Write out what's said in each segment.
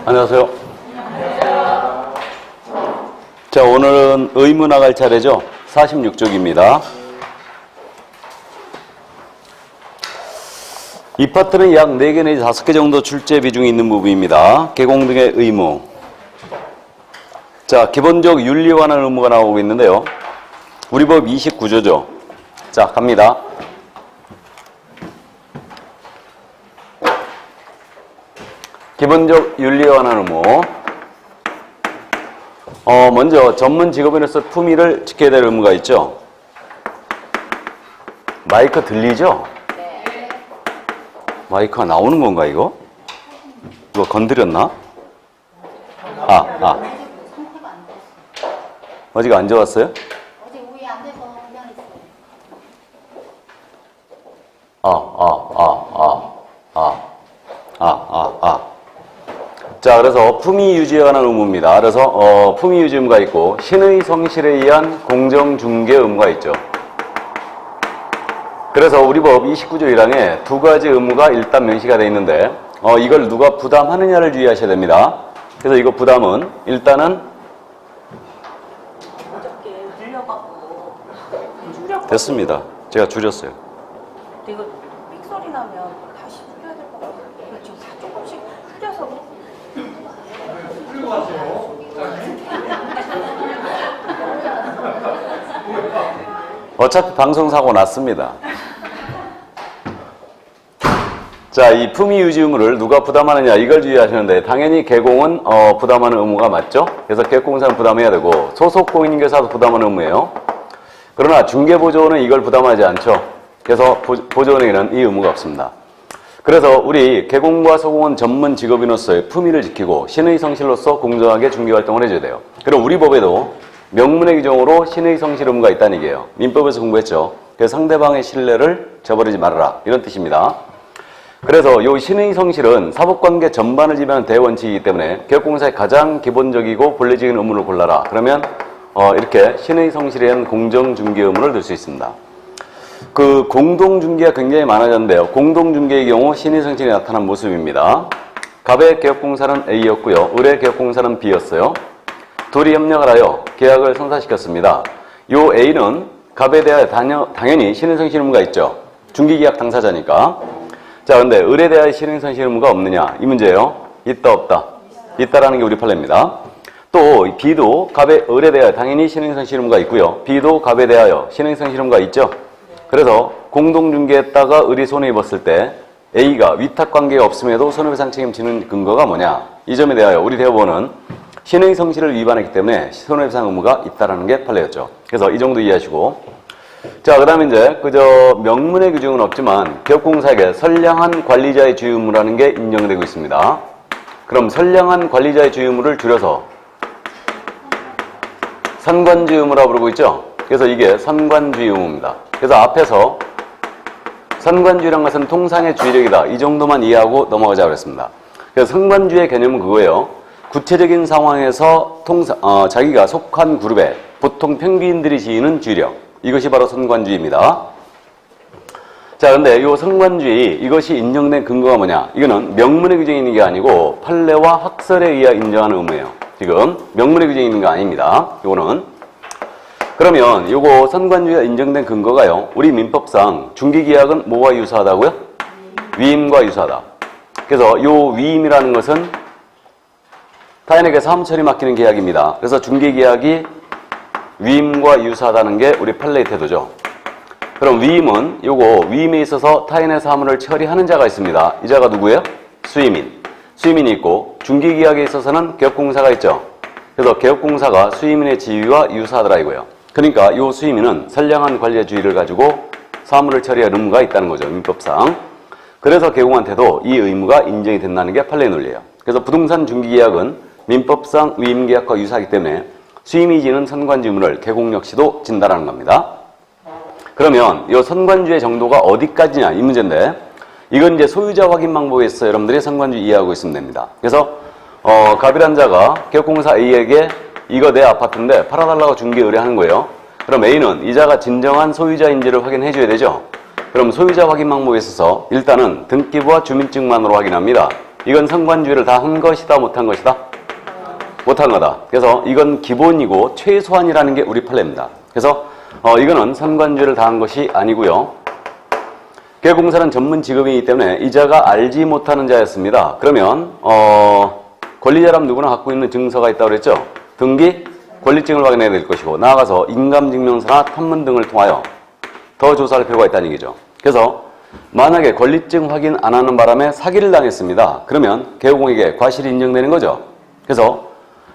안녕하세요. 자, 오늘은 의무 나갈 차례죠. 46쪽입니다. 이 파트는 약 4개 내지 5개 정도 출제 비중이 있는 부분입니다. 개공 등의 의무. 자, 기본적 윤리에 관한 의무가 나오고 있는데요. 우리 법 29조죠. 자, 갑니다. 기본적 윤리에 관한 의무. 먼저 전문 직업인으로서 품위를 지켜야 될 의무가 있죠. 마이크 들리죠? 네. 마이크가 나오는 건가 이거? 이거 건드렸나? 아직 안 좋았어요? 어제 우유 안 돼서 그냥 있어요. 자, 그래서 품위 유지에 관한 의무입니다. 그래서 품위 유지 의무가 있고 신의 성실에 의한 공정 중개 의무가 있죠. 그래서 우리 법 29조 1항에 두 가지 의무가 일단 명시가 되어 있는데 이걸 누가 부담하느냐를 주의하셔야 됩니다. 그래서 이거 부담은 일단은 어저께 물려갖고 줄였거든요. 됐습니다. 제가 줄였어요. 근데 이거 삑소리 나면 다시 풀려야 될 것 같아요. 이거 지금 다 조금씩 풀려서 어차피 방송사고 났습니다. 자, 이 품위 유지 의무를 누가 부담하느냐 이걸 주의하시는데 당연히 개공은 부담하는 의무가 맞죠? 그래서 개공사는 부담해야 되고 소속 공인인계사도 부담하는 의무예요. 그러나 중개보조원은 이걸 부담하지 않죠. 그래서 보조원에게는 이 의무가 없습니다. 그래서 우리 개공과 소공은 전문 직업인으로서의 품위를 지키고 신의 성실로서 공정하게 중개활동을 해줘야 돼요. 그리고 우리 법에도 명문의 규정으로 신의 성실 의무가 있다는 얘기예요. 민법에서 공부했죠. 그래서 상대방의 신뢰를 저버리지 말아라 이런 뜻입니다. 그래서 이 신의 성실은 사법관계 전반을 지배하는 대원칙이기 때문에 개업공사의 가장 기본적이고 본래적인 의무를 골라라. 그러면 이렇게 신의 성실에 의한 공정중개 의무를 들 수 있습니다. 그 공동중개가 굉장히 많아졌는데요. 공동중개의 경우 신의 성실이 나타난 모습입니다. 갑의 개업공사는 A였고요. 을의 개업공사는 B였어요. 둘이 협력을 하여 계약을 성사시켰습니다. 요 A는 갑에 대하여 당연히 신의 성실 의무가 있죠. 중개계약 당사자니까. 자, 근데 을에 대하여 신의 성실 의무가 없느냐? 이 문제예요. 있다, 없다? 있다라는 게 우리 판례입니다. 또 B도 갑의 을에 대하여 당연히 신의 성실 의무가 있고요. B도 갑에 대하여 신의 성실 의무가 있죠. 그래서 공동중개했다가 을이 손해입었을 때 A가 위탁관계가 없음에도 손해배상 책임지는 근거가 뭐냐? 이 점에 대하여 우리 대법원은 신의 성실을 위반했기 때문에 손해배상 의무가 있다라는 게 판례였죠. 그래서 이 정도 이해하시고, 자, 그 다음에 이제 그저 명문의 규정은 없지만 개업공사에게 선량한 관리자의 주의 의무라는 게 인정되고 있습니다. 그럼 선량한 관리자의 주의 의무를 줄여서 선관주의 의무라고 부르고 있죠. 그래서 이게 선관주의 의무입니다. 그래서 앞에서 선관주의란 것은 통상의 주의력이다. 이 정도만 이해하고 넘어가자 그랬습니다. 그래서 선관주의 개념은 그거예요. 구체적인 상황에서 자기가 속한 그룹에 보통 평균인들이 지니는 주의력. 이것이 바로 선관주의입니다. 자, 근데 이 선관주의, 이것이 인정된 근거가 뭐냐? 이거는 명문의 규정이 있는 게 아니고 판례와 학설에 의해 인정하는 의무예요. 지금 명문의 규정이 있는 거 아닙니다. 이거는. 그러면 요거 선관주의가 인정된 근거가요. 우리 민법상 중개계약은 뭐와 유사하다고요? 위임과 유사하다. 그래서 요 위임이라는 것은 타인에게 사무 처리 맡기는 계약입니다. 그래서 중개계약이 위임과 유사하다는 게 우리 판례의 태도죠. 그럼 위임은 요거 위임에 있어서 타인의 사무를 처리하는 자가 있습니다. 이 자가 누구예요? 수임인. 수임인이 있고 중개계약에 있어서는 개업공사가 있죠. 그래서 개업공사가 수임인의 지위와 유사하더라 이거예요. 그러니까 이 수임인은 선량한 관리의 주의를 가지고 사무를 처리할 의무가 있다는 거죠. 민법상. 그래서 개공한테도 이 의무가 인정이 된다는 게 판례의 논리예요. 그래서 부동산 중개계약은 민법상 위임계약과 유사하기 때문에 수임이 지는 선관주 의무를 개공 역시도 진다라는 겁니다. 그러면 이 선관주의 정도가 어디까지냐 이 문제인데 이건 이제 소유자 확인 방법에 있어서 여러분들이 선관주 이해하고 있으면 됩니다. 그래서 갑이란 자가 개업공사 A에게 이거 내 아파트인데 팔아달라고 중개 의뢰하는 거예요. 그럼 A는 이자가 진정한 소유자인지를 확인해 줘야 되죠. 그럼 소유자 확인 방법에 있어서 일단은 등기부와 주민증만으로 확인합니다. 이건 선관주의를 다 한 것이다, 못한 것이다? 못한 거다. 그래서 이건 기본이고 최소한이라는 게 우리 판례입니다. 그래서 이거는 선관주의를 다 한 것이 아니고요. 개공사는 전문 직업이기 때문에 이 자가 알지 못하는 자였습니다. 그러면 권리자라면 누구나 갖고 있는 증서가 있다고 그랬죠? 등기, 권리증을 확인해야 될 것이고 나아가서 인감증명서나 탐문 등을 통하여 더 조사할 필요가 있다는 얘기죠. 그래서 만약에 권리증 확인 안 하는 바람에 사기를 당했습니다. 그러면 개공에게 과실이 인정되는 거죠. 그래서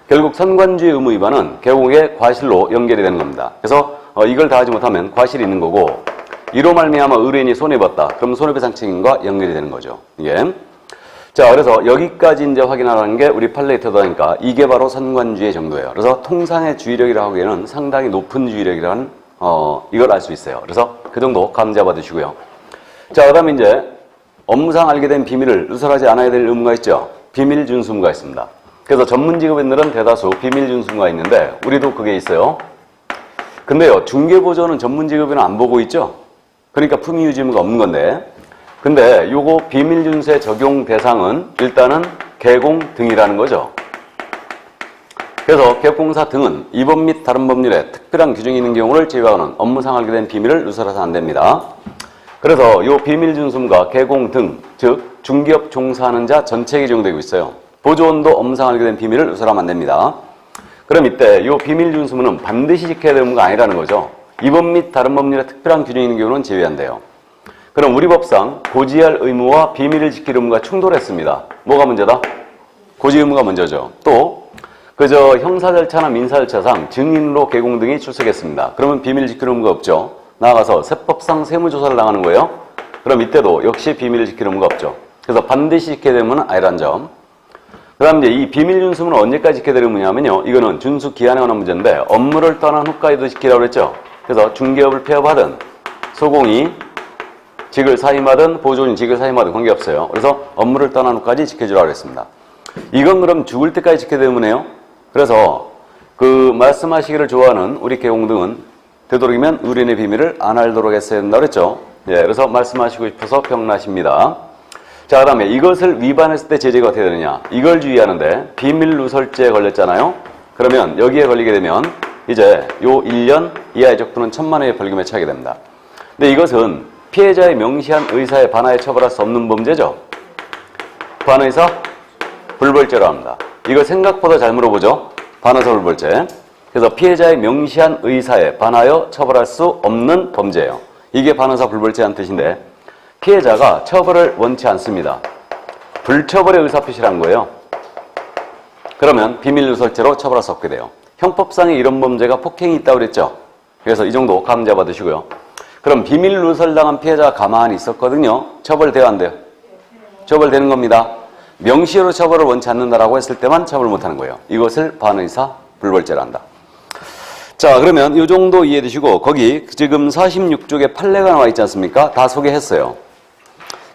결국 선관주의 의무 위반은 개공에게 과실로 연결이 되는 겁니다. 그래서 이걸 다 하지 못하면 과실이 있는 거고 이로 말미암아 의뢰인이 손해봤다. 그럼 손해배상 책임과 연결이 되는 거죠. 이게. 자, 그래서 여기까지 이제 확인하라는 게 우리 판례에 터다니까 이게 바로 선관주의 정도예요. 그래서 통상의 주의력이라고 하기에는 상당히 높은 주의력이라는 이걸 알 수 있어요. 그래서 그 정도 감 잡아두시고요. 자, 그 다음에 이제 업무상 알게 된 비밀을 누설하지 않아야 될 의무가 있죠. 비밀 준수 의무가 있습니다. 그래서 전문 직업인들은 대다수 비밀 준수 의무가 있는데 우리도 그게 있어요. 근데요, 중개보조는 전문 직업인은 안 보고 있죠. 그러니까 품위 유지 의무가 없는 건데 근데 요거 비밀 준수의 적용 대상은 일단은 개공 등이라는 거죠. 그래서 개공사 등은 이번 및 다른 법률에 특별한 규정이 있는 경우를 제외하고는 업무상 알게 된 비밀을 누설해서 안 됩니다. 그래서 요 비밀 준수가 개공 등, 즉 중개업 종사하는 자 전체에 적용되고 있어요. 보조원도 업무상 알게 된 비밀을 누설하면 안 됩니다. 그럼 이때 요 비밀 준수는 반드시 지켜야 되는 의무가 아니라는 거죠. 이번 및 다른 법률에 특별한 규정이 있는 경우는 제외한대요. 그럼 우리 법상 고지할 의무와 비밀을 지킬 의무가 충돌했습니다. 뭐가 문제다? 고지 의무가 먼저죠. 또 그저 형사 절차나 민사 절차상 증인으로 개공 등이 출석했습니다. 그러면 비밀을 지킬 의무가 없죠. 나아가서 세법상 세무조사를 당하는 거예요. 그럼 이때도 역시 비밀을 지킬 의무가 없죠. 그래서 반드시 지켜야 되는 의무는 아니라는 점. 그 다음 이제 이 비밀 준수는 언제까지 지켜야 되는 의무냐면요. 이거는 준수 기한에 관한 문제인데 업무를 떠난 후까지도 지키라고 그랬죠. 그래서 중개업을 폐업하든 소공이 직을 사임하든 보조원이 직을 사임하든 관계없어요. 그래서 업무를 떠난 후까지 지켜주라고 그랬습니다. 이건 그럼 죽을 때까지 지켜야 되는 의무네요. 그래서 그 말씀하시기를 좋아하는 우리 개공등은 되도록이면 의뢰인의 비밀을 안 알도록 했어야 된다고 그랬죠. 예, 그래서 말씀하시고 싶어서 병나십니다. 자, 그 다음에 이것을 위반했을 때 제재가 어떻게 되느냐. 이걸 주의하는데 비밀 누설죄에 걸렸잖아요. 그러면 여기에 걸리게 되면 이제 요 1년 이하의 적부는 1,000만 원의 벌금에 처하게 됩니다. 근데 이것은 피해자의 명시한 의사에 반하여 처벌할 수 없는 범죄죠. 반의사 불벌죄로 합니다. 이거 생각보다 잘 물어보죠. 반의사 불벌죄. 그래서 피해자의 명시한 의사에 반하여 처벌할 수 없는 범죄예요. 이게 반의사 불벌죄라는 뜻인데 피해자가 처벌을 원치 않습니다. 불처벌의 의사표시라는 거예요. 그러면 비밀누설죄로 처벌할 수 없게 돼요. 형법상에 이런 범죄가 폭행이 있다고 그랬죠. 그래서 이 정도 감 잡아두시고요. 그럼 비밀누설당한 피해자가 가만히 있었거든요. 처벌돼야 안 돼요? 처벌되는 겁니다. 명시로 처벌을 원치 않는다라고 했을 때만 처벌 못하는 거예요. 이것을 반의사 불벌죄로 한다. 자, 그러면 이 정도 이해해 두시고 거기 지금 46쪽에 판례가 나와 있지 않습니까? 다 소개했어요.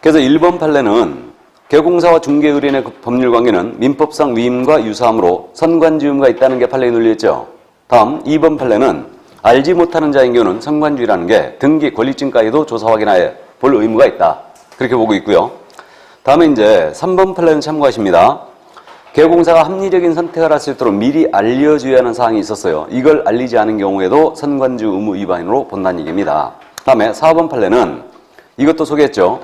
그래서 1번 판례는 개공사와 중개의뢰인의 법률 관계는 민법상 위임과 유사하므로 선관주의 의무가 있다는 게 판례에 논리했죠. 다음 2번 판례는 알지 못하는 자인 경우는 선관주의라는 게 등기 권리증까지도 조사 확인하여 볼 의무가 있다. 그렇게 보고 있고요. 다음에 이제 3번 판례는 참고하십니다. 개공사가 합리적인 선택을 할 수 있도록 미리 알려줘야 하는 사항이 있었어요. 이걸 알리지 않은 경우에도 선관주의 의무 위반으로 본다는 얘기입니다. 다음에 4번 판례는 이것도 소개했죠.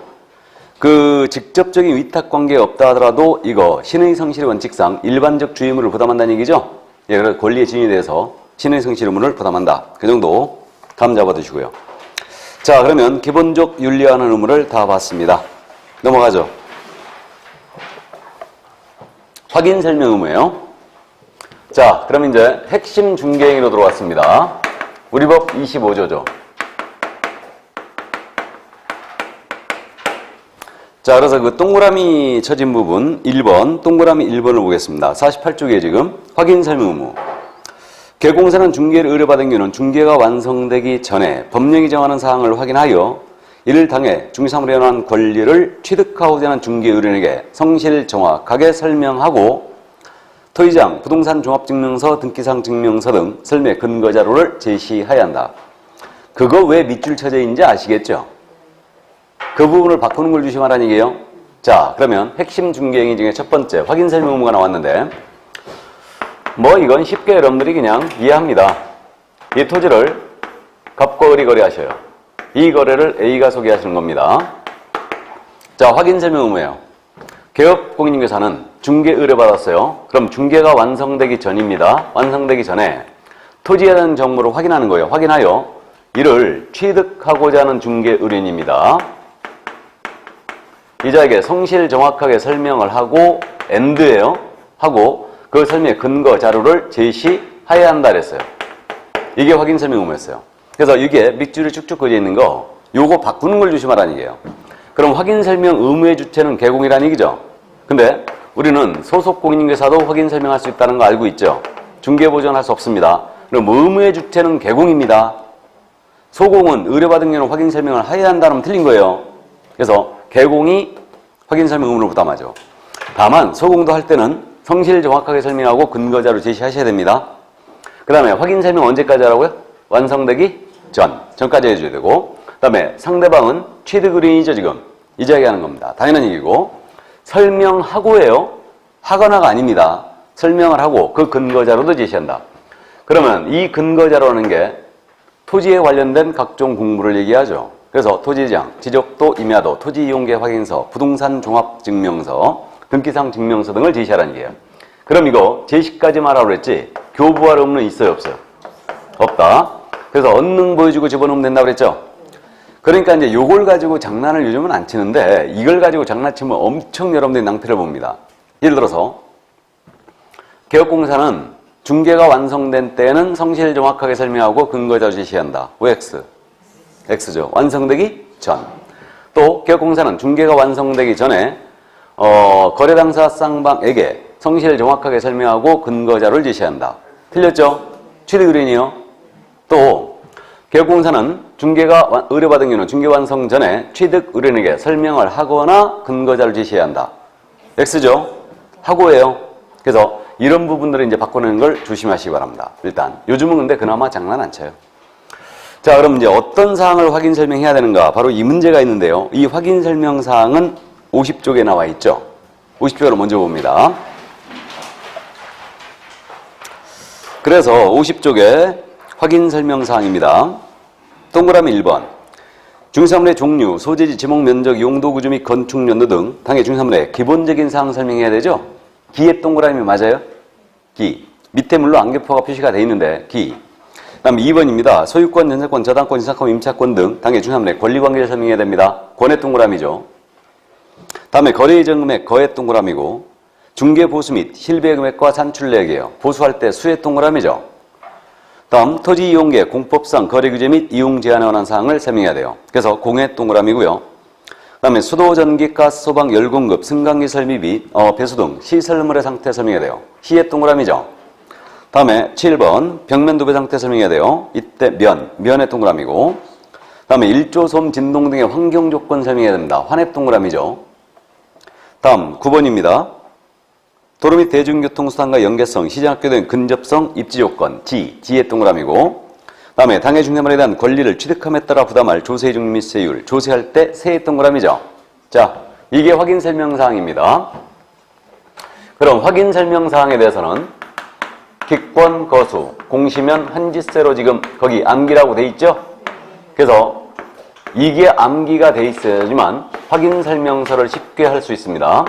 그 직접적인 위탁 관계가 없다 하더라도 이거 신의 성실의 원칙상 일반적 주의 의무를 부담한다는 얘기죠. 예, 그래서 권리의 진위에 대해서 신의 성실 의무를 부담한다. 그 정도 감 잡아두시고요. 자, 그러면 기본적 윤리화하는 의무를 다 봤습니다. 넘어가죠. 확인 설명 의무예요. 자, 그럼 이제 핵심 중개행위로 들어왔습니다. 우리 법 25조죠. 자, 그래서 그 동그라미 쳐진 부분 1번, 동그라미 1번을 보겠습니다. 48쪽에 지금 확인 설명 의무. 개공사는 중개를 의뢰받은 경우는 중개가 완성되기 전에 법령이 정하는 사항을 확인하여 이를 당해 중개사무에 관한 권리를 취득하고자 하는 중개 의뢰인에게 성실 정확하게 설명하고 토의장, 부동산 종합증명서, 등기상 증명서 등 설명 근거 자료를 제시해야 한다. 그거 왜 밑줄 쳐져 있는지 아시겠죠? 그 부분을 바꾸는 걸 조심하라는 얘기예요. 자, 그러면 핵심 중개행위 중에 첫 번째 확인 설명 의무가 나왔는데 뭐 이건 쉽게 여러분들이 그냥 이해합니다. 이 토지를 갑과 을이 거래하셔요. 이 거래를 A가 소개하시는 겁니다. 자, 확인 설명 의무예요. 개업공인중개사는 중개 의뢰받았어요. 그럼 중개가 완성되기 전입니다. 완성되기 전에 토지에 대한 정보를 확인하는 거예요. 확인하여 이를 취득하고자 하는 중개 의뢰인입니다. 이자에게 성실 정확하게 설명을 하고 엔드예요. 하고 그 설명의 근거 자료를 제시해야 한다 그랬어요. 이게 확인 설명 의무였어요. 그래서 이게 밑줄이 쭉쭉 그려져 있는 거 요거 바꾸는 걸 조심하라는 얘기예요. 그럼 확인 설명 의무의 주체는 개공이라는 얘기죠. 근데 우리는 소속 공인중개사도 확인 설명할 수 있다는 거 알고 있죠. 중개 보전할 수 없습니다. 그럼 의무의 주체는 개공입니다. 소공은 의뢰받은 경우는 확인 설명을 해야 한다면 틀린 거예요. 그래서 개공이 확인 설명 의무를 부담하죠. 다만 소공도 할 때는 성실 정확하게 설명하고 근거자료 제시하셔야 됩니다. 그 다음에 확인 설명 언제까지 하라고요? 완성되기 전까지 해줘야 되고, 그 다음에 상대방은 취득 의뢰인이죠. 지금 이자에게 하는 겁니다. 당연한 얘기고, 설명하고 해요. 하거나가 아닙니다. 설명을 하고 그 근거자료도 제시한다. 그러면 이 근거자료라는 게 토지에 관련된 각종 공부를 얘기하죠. 그래서 토지지장, 지적도, 임야도, 토지이용계 확인서, 부동산 종합증명서, 등기상 증명서 등을 제시하라는 얘기예요. 그럼 이거 제시까지만 하라고 그랬지 교부할 의무는 있어요, 없어요? 없다. 그래서 언능 보여주고 집어넣으면 된다고 그랬죠. 그러니까 이제 요걸 가지고 장난을 요즘은 안 치는데 이걸 가지고 장난치면 엄청 여러분들이 낭패를 봅니다. 예를 들어서 개업공사는 중개가 완성된 때에는 성실 정확하게 설명하고 근거자료 제시한다. 왜 X? X죠. 완성되기 전. 또 개업공사는 중개가 완성되기 전에 거래 당사 쌍방에게 성실 정확하게 설명하고 근거자료를 제시한다. 틀렸죠? 취득 의뢰인이요. 또 개업공사는 중개가 의뢰받은 경우는 중개 완성 전에 취득 의뢰인에게 설명을 하거나 근거자료를 제시해야 한다. X죠? 하고예요. 그래서 이런 부분들을 이제 바꿔내는 걸 조심하시기 바랍니다. 일단 요즘은 근데 그나마 장난 안 쳐요. 자, 그럼 이제 어떤 사항을 확인 설명해야 되는가? 바로 이 문제가 있는데요. 이 확인 설명 사항은 50쪽에 나와 있죠. 50쪽으로 먼저 봅니다. 그래서 50쪽에 확인 설명 사항입니다. 동그라미 1번. 중개사물의 종류, 소재지, 지목, 면적, 용도, 구조 및 건축 연도 등 당해 중개사물의 기본적인 사항 설명해야 되죠. 기의 동그라미 맞아요? 기. 밑에 물론 안개표가 표시가 되어 있는데 기. 다음 2번입니다. 소유권, 전세권, 저당권, 인사권, 임차권 등 당해 중개사물의 권리관계를 설명해야 됩니다. 권의 동그라미죠. 다음에 거래 예정 금액, 거의 동그라미고, 중개 보수 및 실배 금액과 산출내역이에요. 보수할 때 수의 동그라미죠. 다음 토지 이용계, 공법상 거래 규제 및 이용 제한에 관한 사항을 설명해야 돼요. 그래서 공의 동그라미고요. 다음에 수도, 전기, 가스, 소방, 열 공급, 승강기 설비 및 배수 등 시설물의 상태 설명해야 돼요. 시의 동그라미죠. 다음에 7번 벽면 도배 상태 설명해야 돼요. 이때 면의 동그라미고, 다음에 일조, 소음, 진동 등의 환경 조건 설명해야 됩니다. 환의 동그라미죠. 다음 9번입니다. 도로 및 대중교통수단과 연계성, 시장학교 등 근접성, 입지 조건, 지의 동그라미고, 다음에 당해 중개물에 대한 권리를 취득함에 따라 부담할 조세 종류 및 세율, 조세할 때 세의 동그라미죠. 자, 이게 확인 설명 사항입니다. 그럼 확인 설명 사항에 대해서는 기권, 거수, 공시면, 환지세로 지금 거기 암기라고 돼 있죠? 그래서 이게 암기가 돼 있어야지만 확인 설명서를 쉽게 할 수 있습니다.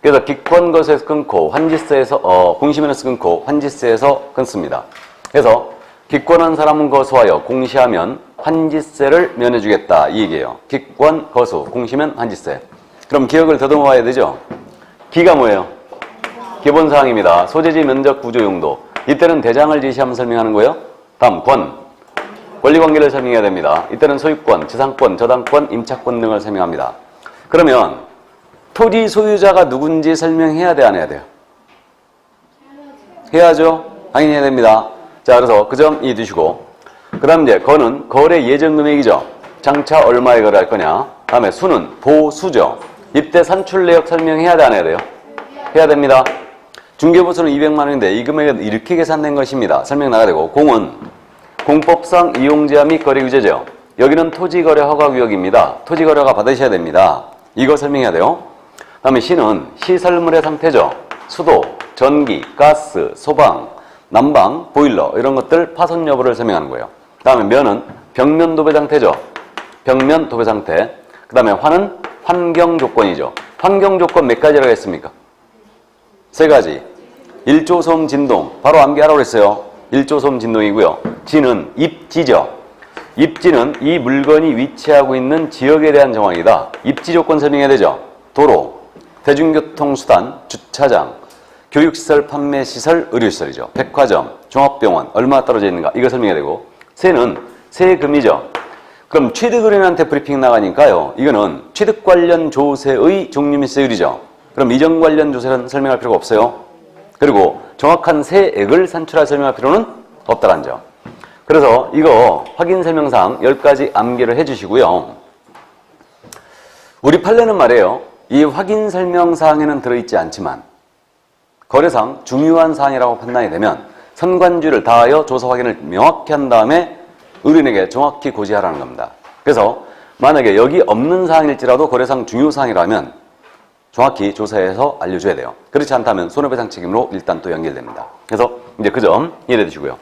그래서 기권, 거수에서 끊고 환지세에서 공시면에서 끊고 환지세에서 끊습니다. 그래서 기권한 사람은 거수하여 공시하면 환지세를 면해주겠다 이 얘기예요. 기권, 거수, 공시면 환지세. 그럼 기억을 더듬어 봐야 되죠? 기가 뭐예요? 기본사항입니다. 소재지, 면적, 구조, 용도. 이때는 대장을 제시하면 설명하는 거예요. 다음 권리관계를 설명해야 됩니다. 이때는 소유권, 지상권, 저당권, 임차권 등을 설명합니다. 그러면 토지 소유자가 누군지 설명해야 돼, 안 해야 돼요? 해야죠. 당연히 해야 됩니다. 자, 그래서 그 점 이해두시고, 그 다음 이제 거는 거래 예정 금액이죠. 장차 얼마에 거래할 거냐. 다음에 수는 보수죠. 이때 산출 내역 설명해야 돼, 안 해야 돼요? 해야 됩니다. 중개보수는 200만 원인데 이 금액은 이렇게 계산된 것입니다. 설명 나가야 되고, 공은 공법상 이용제한 및 거래 규제죠. 여기는 토지거래 허가구역입니다. 토지거래가 받으셔야 됩니다. 이거 설명해야 돼요. 다음에 시는 시설물의 상태죠. 수도, 전기, 가스, 소방, 난방, 보일러 이런 것들 파손 여부를 설명하는 거예요. 다음에 면은 벽면 도배 상태죠. 벽면 도배 상태. 그 다음에 환은 환경 조건이죠. 환경 조건 몇 가지라고 했습니까? 세 가지. 일조소음 진동. 바로 암기하라고 그랬어요. 일조소음 진동이고요. 지는 입지죠. 입지는 이 물건이 위치하고 있는 지역에 대한 정황이다. 입지 조건 설명해야 되죠. 도로, 대중교통수단, 주차장, 교육시설, 판매시설, 의료시설이죠. 백화점, 종합병원, 얼마 떨어져 있는가 이거 설명해야 되고, 세는 세금이죠. 그럼 취득의뢰인한테 브리핑 나가니까요. 이거는 취득 관련 조세의 종류 및 세율이죠. 그럼 이전 관련 조세는 설명할 필요가 없어요. 그리고 정확한 세액을 산출할 설명할 필요는 없다는 점. 그래서 이거 확인 설명사항 10가지 암기를 해주시고요. 우리 판례는 말이에요. 이 확인 설명사항에는 들어있지 않지만 거래상 중요한 사항이라고 판단이 되면 선관주를 다하여 조사 확인을 명확히 한 다음에 의뢰인에게 정확히 고지하라는 겁니다. 그래서 만약에 여기 없는 사항일지라도 거래상 중요 사항이라면 정확히 조사해서 알려줘야 돼요. 그렇지 않다면 손해배상 책임으로 일단 또 연결됩니다. 그래서 이제 그 점 이해해 두시고요.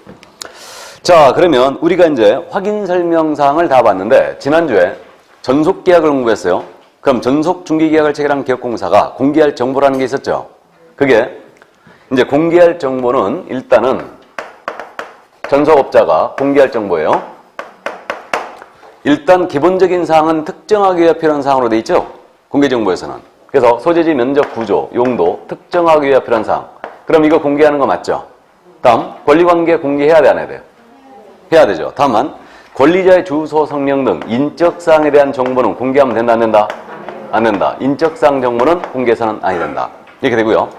자, 그러면 우리가 이제 확인 설명사항을 다 봤는데 지난주에 전속계약을 공부했어요. 그럼 전속중개계약을 체결한 기업공사가 공개할 정보라는 게 있었죠. 그게 이제 공개할 정보는 일단은 전속업자가 공개할 정보예요. 일단 기본적인 사항은 특정하기 위해 필요한 사항으로 돼 있죠. 공개정보에서는. 그래서 소재지, 면적, 구조, 용도, 특정하기 위해 필요한 사항. 그럼 이거 공개하는 거 맞죠? 다음 권리관계 공개해야 돼, 안 해야 돼요? 해야 되죠. 다만 권리자의 주소, 성명 등 인적사항에 대한 정보는 공개하면 된다, 안 된다? 안 된다. 인적사항 정보는 공개해서는 아니 된다. 이렇게 되고요.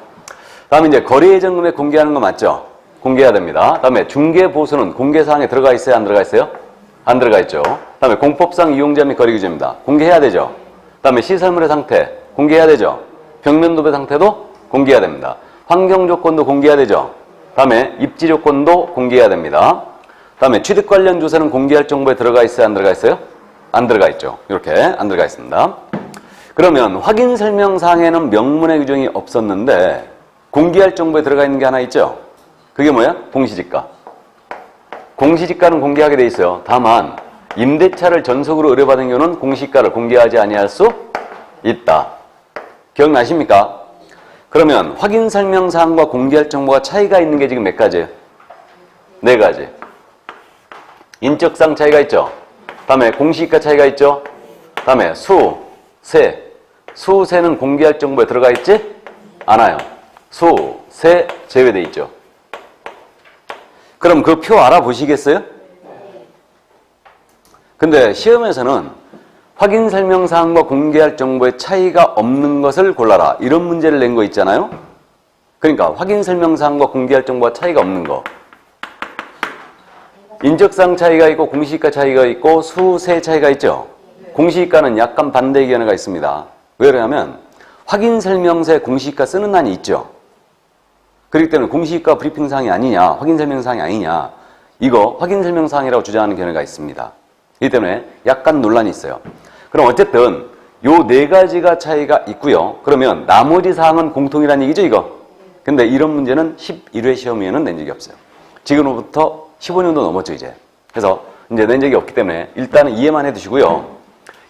다음에 이제 거래 예정 금액 공개하는 거 맞죠? 공개해야 됩니다. 다음에 중개 보수는 공개사항에 들어가 있어요, 안 들어가 있어요? 안 들어가 있죠. 다음에 공법상 이용자 및 거래 규제입니다. 공개해야 되죠. 다음에 시설물의 상태 공개해야 되죠. 벽면 도배 상태도 공개해야 됩니다. 환경 조건도 공개해야 되죠. 다음에 입지 조건도 공개해야 됩니다. 다음에 취득 관련 조사는 공개할 정보에 들어가 있어요, 안 들어가 있어요? 안 들어가 있죠. 이렇게 안 들어가 있습니다. 그러면 확인 설명사항에는 명문의 규정이 없었는데 공개할 정보에 들어가 있는 게 하나 있죠. 그게 뭐야? 공시지가. 공시지가는 공개하게 돼 있어요. 다만 임대차를 전속으로 의뢰받은 경우는 공시가를 공개하지 아니할 수 있다. 기억나십니까? 그러면 확인 설명사항과 공개할 정보가 차이가 있는 게 지금 몇 가지예요? 4가지. 인적상 차이가 있죠. 다음에 공시가 차이가 있죠. 다음에 수, 세. 수, 세는 공개할 정보에 들어가 있지 않아요. 수, 세 제외돼 있죠. 그럼 그 표 알아보시겠어요? 근데 시험에서는 확인 설명사항과 공개할 정보의 차이가 없는 것을 골라라. 이런 문제를 낸 거 있잖아요. 그러니까 확인 설명사항과 공개할 정보가 차이가 없는 거. 인적상 차이가 있고 공시가 차이가 있고 수세 차이가 있죠. 공시가는 약간 반대 의견가 있습니다. 왜 그러냐면 확인 설명서에 공시가 쓰는 난이 있죠. 그렇기 때문에 공시가 브리핑사항이 아니냐, 확인 설명사항이 아니냐, 이거 확인 설명사항이라고 주장하는 견해가 있습니다. 이기 때문에 약간 논란이 있어요. 그럼 어쨌든 요 4가지가 차이가 있고요. 그러면 나머지 사항은 공통이라는 얘기죠, 이거. 근데 이런 문제는 11회 시험에는 낸 적이 없어요. 지금부터 15년도 넘었죠, 이제. 그래서 이제 낸 적이 없기 때문에 일단은 이해만 해 두시고요.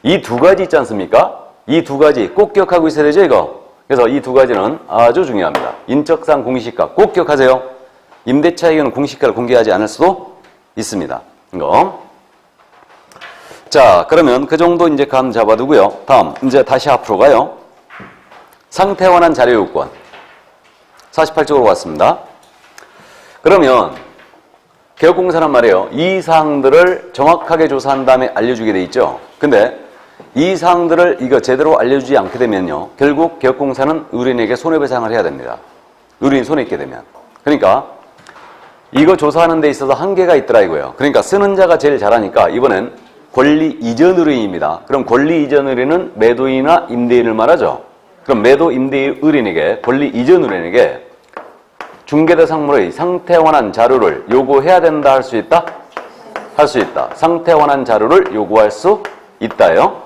이 2가지 있지 않습니까? 이 2가지 꼭 기억하고 있어야 되죠, 이거. 그래서 이 2가지는 아주 중요합니다. 인적상 공시가 꼭 기억하세요. 임대차에게는 공시가를 공개하지 않을 수도 있습니다. 이거. 자, 그러면 그 정도 이제 감 잡아두고요. 다음, 이제 다시 앞으로 가요. 상태 원한 자료 요건. 48쪽으로 왔습니다. 그러면 개업공사란 말이에요. 이 사항들을 정확하게 조사한 다음에 알려주게 돼 있죠. 근데 이 사항들을 이거 제대로 알려주지 않게 되면요. 결국 개업공사는 의뢰인에게 손해배상을 해야 됩니다. 의뢰인 손해 있게 되면. 그러니까 이거 조사하는 데 있어서 한계가 있더라 이거예요. 그러니까 쓰는 자가 제일 잘하니까 이번엔 권리 이전 의뢰인입니다. 그럼 권리 이전 의뢰인은 매도인이나 임대인을 말하죠. 그럼 매도 임대 의뢰인에게 권리 이전 의뢰인에게 중개대상물의 상태 원한 자료를 요구해야 된다 할 수 있다? 할 수 있다. 상태 원한 자료를 요구할 수 있다요.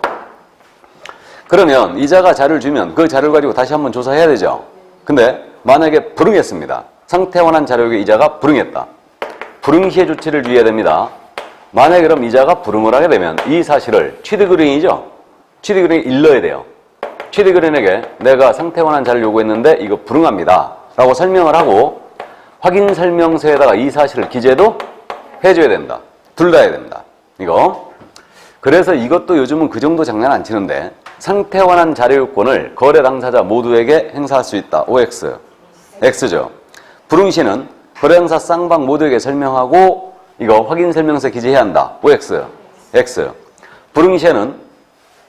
그러면 이자가 자료를 주면 그 자료를 가지고 다시 한번 조사해야 되죠. 근데 만약에 불응했습니다. 상태 원한 자료에게 이자가 불응했다. 불응 시의 조치를 유의해야 됩니다. 만약에 그럼 이자가 불응을 하게 되면 이 사실을 취득의뢰인이죠. 취득의뢰인이 일러야 돼요. 취득의뢰인에게 내가 상태 원한 자료를 요구했는데 이거 불응합니다. 라고 설명을 하고 확인 설명서에다가 이 사실을 기재도 해줘야 된다. 둘 다 해야 됩니다. 이거. 그래서 이것도 요즘은 그 정도 장난 안 치는데 상태 원한 자료 요건을 거래 당사자 모두에게 행사할 수 있다. OX. X죠. 불응 시는 거래 당사 쌍방 모두에게 설명하고 이거 확인 설명서 기재해야 한다. OX. X. 불응 시에는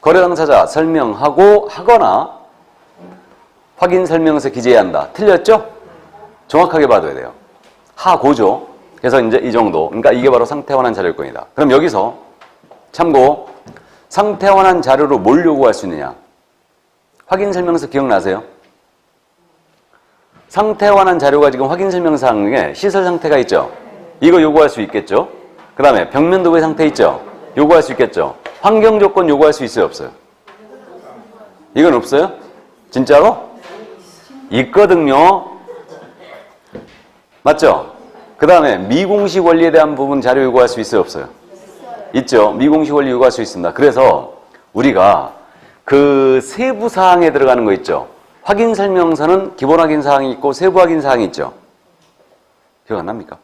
거래 당사자 설명하고 하거나 확인 설명서 기재해야 한다. 틀렸죠? 정확하게 봐둬야 돼요. 하고죠. 그래서 이제 이 정도. 그러니까 이게 바로 상태 원한 자료 요건이다. 그럼 여기서 참고 상태 원한 자료로 뭘 요구할 수 있느냐? 확인 설명서 기억나세요? 상태 원한 자료가 지금 확인 설명서에 시설 상태가 있죠? 이거 요구할 수 있겠죠? 그 다음에 벽면 도구의 상태 있죠? 요구할 수 있겠죠? 환경 조건 요구할 수 있어요? 없어요? 이건 없어요? 진짜로? 있거든요. 맞죠? 그 다음에 미공식 원리에 대한 부분 자료 요구할 수 있어요? 없어요? 있죠. 미공식 원리 요구할 수 있습니다. 그래서 우리가 그 세부 사항에 들어가는 거 있죠. 확인 설명서는 기본 확인 사항이 있고 세부 확인 사항이 있죠. 기억 안 납니까?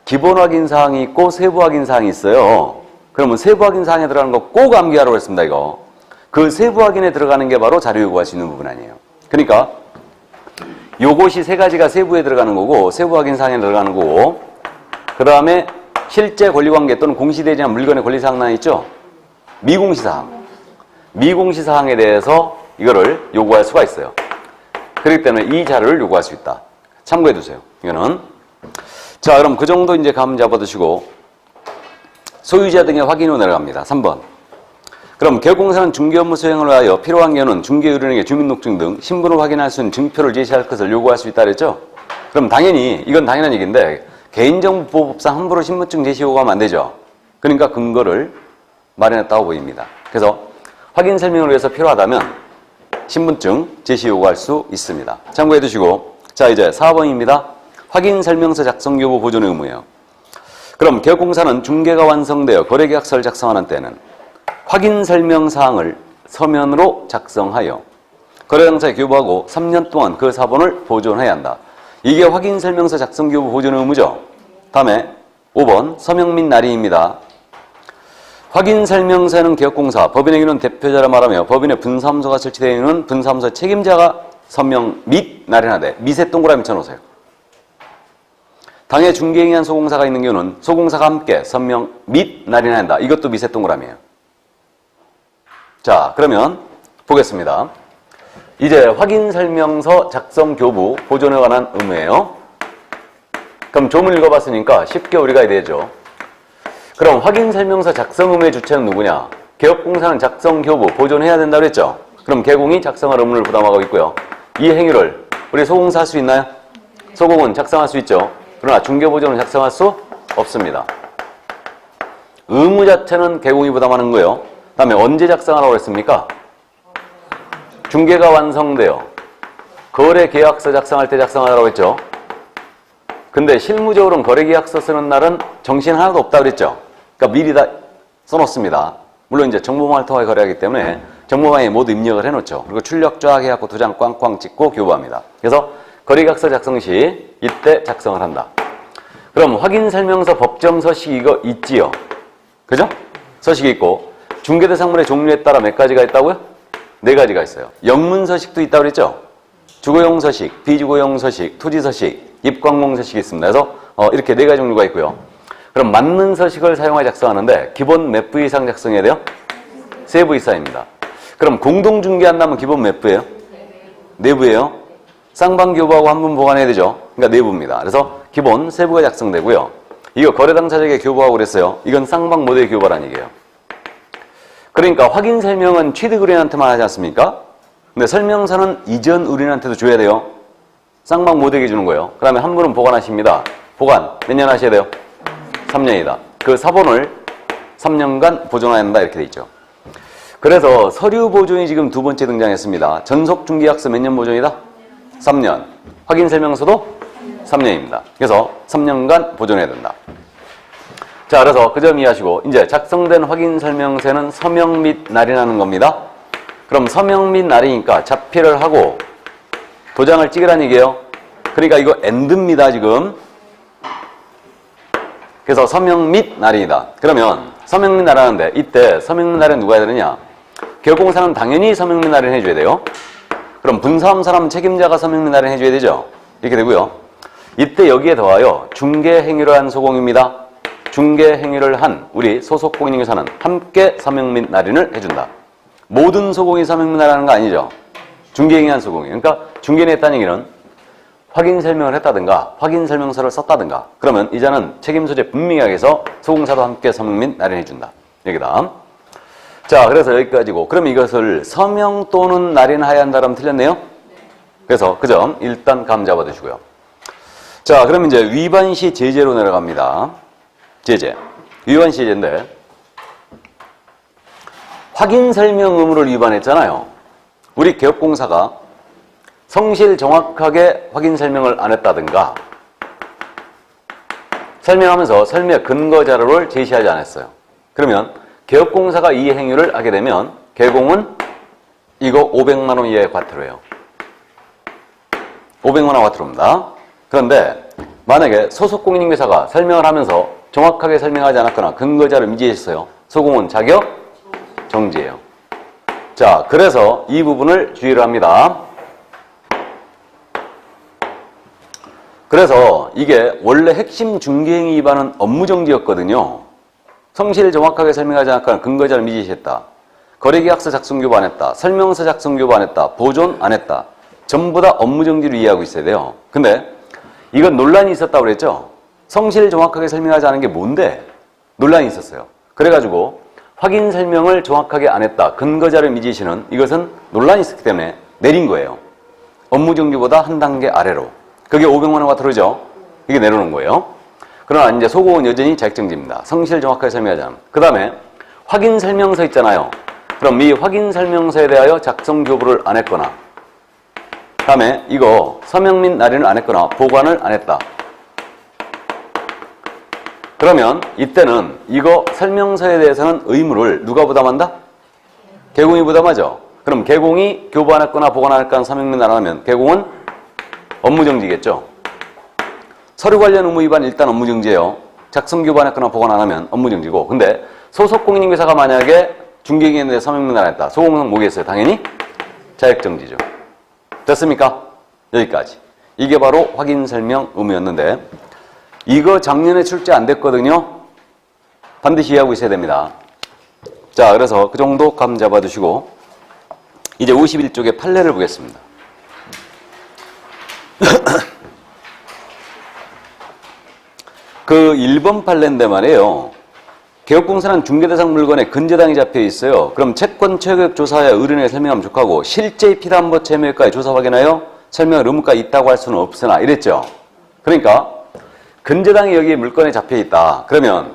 기본 확인 사항이 있고 세부 확인 사항이 있어요. 그러면 세부 확인 사항에 들어가는 거 꼭 암기하라고 했습니다. 이거. 그 세부 확인에 들어가는 게 바로 자료 요구할 수 있는 부분 아니에요. 그러니까 요것이 세 가지가 세부에 들어가는 거고 세부 확인 사항에 들어가는 거고 그 다음에 실제 권리관계 또는 공시되지 않은 물건의 권리사항 있죠? 미공시사항. 미공시사항에 대해서 이거를 요구할 수가 있어요. 그렇기 때문에 이 자료를 요구할 수 있다. 참고해 두세요. 이거는. 자, 그럼 그 정도 이제 감 잡아두시고 소유자 등의 확인 후 내려갑니다. 3번. 그럼 개업공사는 중개업무 수행을 위하여 필요한 경우는 중개의뢰인에게 주민등록증 등 신분을 확인할 수 있는 증표를 제시할 것을 요구할 수 있다 그랬죠? 그럼 당연히 이건 당연한 얘기인데 개인정보보호법상 함부로 신분증 제시 요구하면 안 되죠. 그러니까 근거를 마련했다고 보입니다. 그래서 확인 설명을 위해서 필요하다면 신분증 제시 요구할 수 있습니다. 참고해 두시고 자 이제 4번입니다. 확인 설명서 작성 여부 보존 의무예요. 그럼 개업공사는 중개가 완성되어 거래계약서를 작성하는 때는 확인 설명 사항을 서면으로 작성하여 거래당사에 교부하고 3년 동안 그 사본을 보존해야 한다. 이게 확인 설명서 작성 교부 보존 의무죠. 다음에 5번 서명 및 날인입니다. 확인 설명서에는 개업공사, 법인에게는 대표자라 말하며 법인의 분사무소가 설치되어 있는 분사무소 책임자가 서명 및 날인하되 밑에 동그라미 쳐놓으세요. 당해 중개행위한 소공사가 있는 경우는 소공사가 함께 서명 및 날인한다. 이것도 밑에 동그라미예요. 자, 그러면 보겠습니다. 이제 확인 설명서 작성 교부 보존에 관한 의무예요. 그럼 조문 읽어봤으니까 쉽게 우리가 되죠. 그럼 확인 설명서 작성 의무의 주체는 누구냐? 개업공사는 작성 교부 보존해야 된다고 했죠. 그럼 개공이 작성할 의무를 부담하고 있고요. 이 행위를 우리 소공사 할 수 있나요? 소공은 작성할 수 있죠. 그러나 중개보존은 작성할 수 없습니다. 의무 자체는 개공이 부담하는 거예요. 그 다음에 언제 작성하라고 했습니까? 중개가 완성되어 거래계약서 작성할 때 작성하라고 했죠. 근데 실무적으로는 거래계약서 쓰는 날은 정신 하나도 없다고 그랬죠. 그러니까 미리 다 써놓습니다. 물론 이제 정보망을 통해 거래하기 때문에 정보망에 모두 입력을 해놓죠. 그리고 출력 쫙 해갖고 도장 꽝꽝 찍고 교부합니다. 그래서 거래계약서 작성 시 이때 작성을 한다. 그럼 확인설명서 법정 서식 이거 있지요? 그죠? 서식이 있고 중개대상물의 종류에 따라 몇 가지가 있다고요? 4가지가 있어요. 영문 서식도 있다고 그랬죠? 주거용 서식, 비주거용 서식, 토지 서식, 입광공 서식이 있습니다. 그래서 이렇게 4가지 종류가 있고요. 그럼 맞는 서식을 사용하여 작성하는데 기본 몇 부 이상 작성해야 돼요? 3부 이상입니다. 그럼 공동 중개한다면 기본 몇 부예요? 4부예요. 쌍방교부하고 한 분 보관해야 되죠. 그러니까 4부입니다. 그래서 기본 3부가 작성되고요. 이거 거래 당사자에게 교부하고 그랬어요. 이건 쌍방 모두의 교부라는 얘기예요. 그러니까 확인 설명은 취득 의뢰인한테만 하지 않습니까? 근데 설명서는 이전 의뢰인한테도 줘야 돼요. 쌍방 모두에게 주는 거예요. 그 다음에 한 분은 보관하십니다. 보관 몇 년 하셔야 돼요? 3년이다. 그 사본을 3년간 보존해야 한다 이렇게 돼 있죠. 그래서 서류 보존이 지금 두 번째 등장했습니다. 전속 중개약서 몇 년 보존이다? 3년. 확인 설명서도 3년입니다. 그래서 3년간 보존해야 된다. 자, 그래서 그 점 이해하시고 이제 작성된 확인 설명서는 서명 및 날인하는 겁니다. 그럼 서명 및 날이니까 자필을 하고 도장을 찍으라는 얘기예요. 그러니까 이거 엔드입니다, 지금. 그래서 서명 및 날인이다. 그러면 서명 및 날하는데 이때 서명 및 날인 누가 해야 되느냐? 개업공사는 당연히 서명 및 날인 해줘야 돼요. 그럼 분사함 사람 책임자가 서명 및 날인 해줘야 되죠. 이렇게 되고요. 이때 여기에 더하여 중개 행위를 한 소공입니다. 중개 행위를 한 우리 소속 공인중개사는 함께 서명 및 날인을 해준다. 모든 소공이 서명 및 날하는 거 아니죠. 중개 행위한 소공이. 그러니까 중개인이 했다는 얘기는 확인 설명을 했다든가 확인 설명서를 썼다든가 그러면 이자는 책임 소재 분명하게 해서 소공사도 함께 서명 및 날인해 준다. 여기다. 자, 그래서 여기까지고. 그럼 이것을 서명 또는 날인하여야 한다면 틀렸네요. 그래서 그 점 일단 감 잡아 두시고요. 자, 그럼 이제 위반 시 제재로 내려갑니다. 제재. 위반 시 제재인데 확인 설명 의무를 위반했잖아요. 우리 개업공사가 성실 정확하게 확인 설명을 안 했다든가 설명하면서 설명 근거 자료를 제시하지 않았어요. 그러면 개업공사가 이 행위를 하게 되면 개공은 이거 500만 원 이하의 과태료예요. 500만 원 과태료입니다. 그런데 만약에 소속 공인중개사가 설명을 하면서 정확하게 설명하지 않았거나 근거 자료를 미제했어요. 소공은 자격 정지예요. 자, 그래서 이 부분을 주의를 합니다. 그래서 이게 원래 핵심 중개행위 위반은 업무정지였거든요. 성실 정확하게 설명하지 않거나 근거자를 미제시했다. 거래계약서 작성 교부 안 했다. 설명서 작성 교부 안 했다. 보존 안 했다. 전부 다 업무정지로 이해하고 있어야 돼요. 근데 이건 논란이 있었다고 그랬죠. 성실 정확하게 설명하지 않은 게 뭔데? 논란이 있었어요. 그래가지고 확인 설명을 정확하게 안 했다. 근거자를 미제시는 이것은 논란이 있었기 때문에 내린 거예요. 업무정지보다 한 단계 아래로. 그게 500만 원 과태료죠. 이게 내려놓은 거예요. 그러나 이제 소공은 여전히 자격정지입니다. 성실 정확하게 설명하지 않으면. 그 다음에 확인 설명서 있잖아요. 그럼 이 확인 설명서에 대하여 작성 교부를 안 했거나 그 다음에 이거 서명 및 날인을 안 했거나 보관을 안 했다. 그러면 이때는 이거 설명서에 대해서는 의무를 누가 부담한다? 개공이 부담하죠. 그럼 개공이 교부 안 했거나 보관 안 했거나 서명 및 날 안 하면 개공은 업무정지겠죠. 서류 관련 의무 위반 일단 업무정지예요. 작성 교부 안 했거나 보관 안 하면 업무정지고. 근데 소속 공인중개사가 만약에 중개기관에 대해 서명 및 날 안 했다. 소공은 뭐겠어요? 당연히 자격정지죠. 됐습니까? 여기까지. 이게 바로 확인 설명 의무였는데 이거 작년에 출제 안 됐거든요. 반드시 이해하고 있어야 됩니다. 자, 그래서 그 정도 감 잡아두시고 이제 51쪽의 판례를 보겠습니다. 그 1번 판례인데 말이에요. 개업공사는 중개대상 물건에 근저당이 잡혀 있어요. 그럼 채권 체격 조사하여 의뢰인에게 설명하면 족하고 실제 피담보 채무까지 조사 확인하여 설명 의무가 있다고 할 수는 없으나 이랬죠. 그러니까 근저당이 여기 물건에 잡혀 있다. 그러면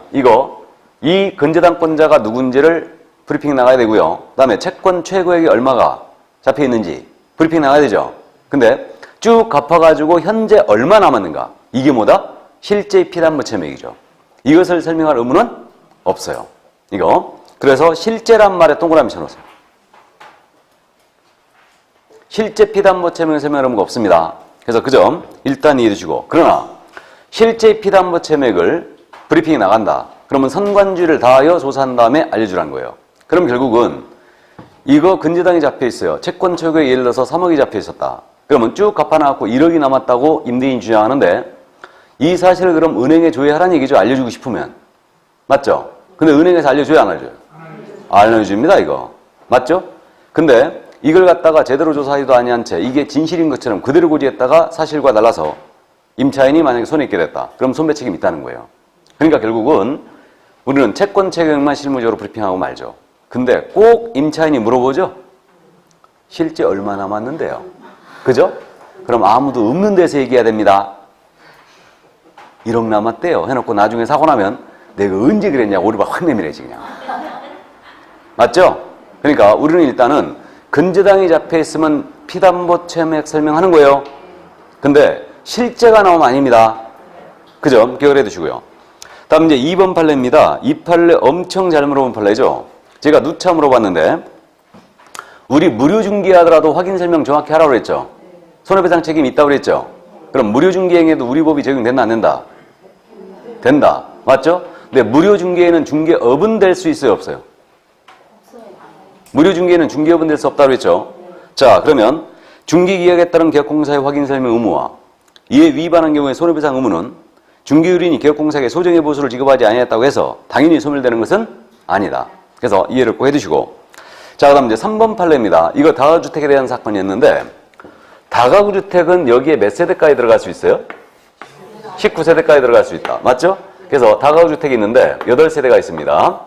이 근저당권자가 누군지를 브리핑 나가야 되고요. 그 다음에 채권 최고액이 얼마가 잡혀 있는지 브리핑 나가야 되죠. 근데 쭉 갚아가지고 현재 얼마 남았는가? 이게 뭐다? 실제 피담보 채무액이죠. 이것을 설명할 의무는 없어요. 이거. 그래서 실제란 말에 동그라미 쳐놓으세요. 실제 피담보 채무액 설명할 의무가 없습니다. 그래서 그 점 일단 이해해 주시고. 그러나 실제 피담보 채무액을 브리핑이 나간다. 그러면 선관주의를 다하여 조사한 다음에 알려주라는 거예요. 그럼 결국은 이거 근저당이 잡혀 있어요. 채권 최고액 예를 들어서 3억이 잡혀 있었다. 그러면 쭉 갚아나갖고 1억이 남았다고 임대인이 주장하는데 이 사실을 그럼 은행에 조회하라는 얘기죠. 알려주고 싶으면. 맞죠? 근데 은행에서 알려줘야 안 알려줘요? 알려줍니다, 이거. 맞죠? 근데 이걸 갖다가 제대로 조사하지도 아니한 채 이게 진실인 것처럼 그대로 고지했다가 사실과 달라서 임차인이 만약에 손해 있게 됐다. 그럼 손배 책임이 있다는 거예요. 그러니까 결국은 우리는 채권 체격만 실무적으로 브리핑하고 말죠. 근데 꼭 임차인이 물어보죠. 실제 얼마 남았는데요. 그죠? 그럼 아무도 없는 데서 얘기해야 됩니다. 1억 남았대요. 해놓고 나중에 사고 나면 내가 언제 그랬냐고 오리발 확 내밀어지 그냥. 맞죠? 그러니까 우리는 일단은 근저당이 잡혀 있으면 피담보 채무액 설명하는 거예요. 근데 실제가 나오면 아닙니다. 그 점 기억을 해두시고요. 다음 이제 2번 판례입니다. 이 판례 엄청 잘 물어본 판례죠. 제가 누차 물어봤는데 우리 무료 중개하더라도 확인 설명 정확히 하라고 그랬죠. 손해배상 책임이 있다고 그랬죠. 그럼 무료 중개행에도 우리 법이 적용된다 안 된다? 된다. 맞죠? 근데 무료 중개에는 중개업은 될 수 있어요 없어요? 무료 중개에는 중개업은 될 수 없다고 그랬죠. 자 그러면 중개계약에 따른 계약공사의 확인 설명 의무와 이에 위반한 경우에 손해배상 의무는 중개의뢰인이 계약공사에게 소정의 보수를 지급하지 아니했다고 해서 당연히 소멸되는 것은 아니다. 그래서 이해를 꼭 해두시고 자 그 다음 이제 3번 판례입니다. 이거 다가구주택에 대한 사건이었는데 다가구주택은 여기에 몇 세대까지 들어갈 수 있어요? 19세대까지 들어갈 수 있다. 맞죠? 그래서 다가구주택이 있는데 8세대가 있습니다.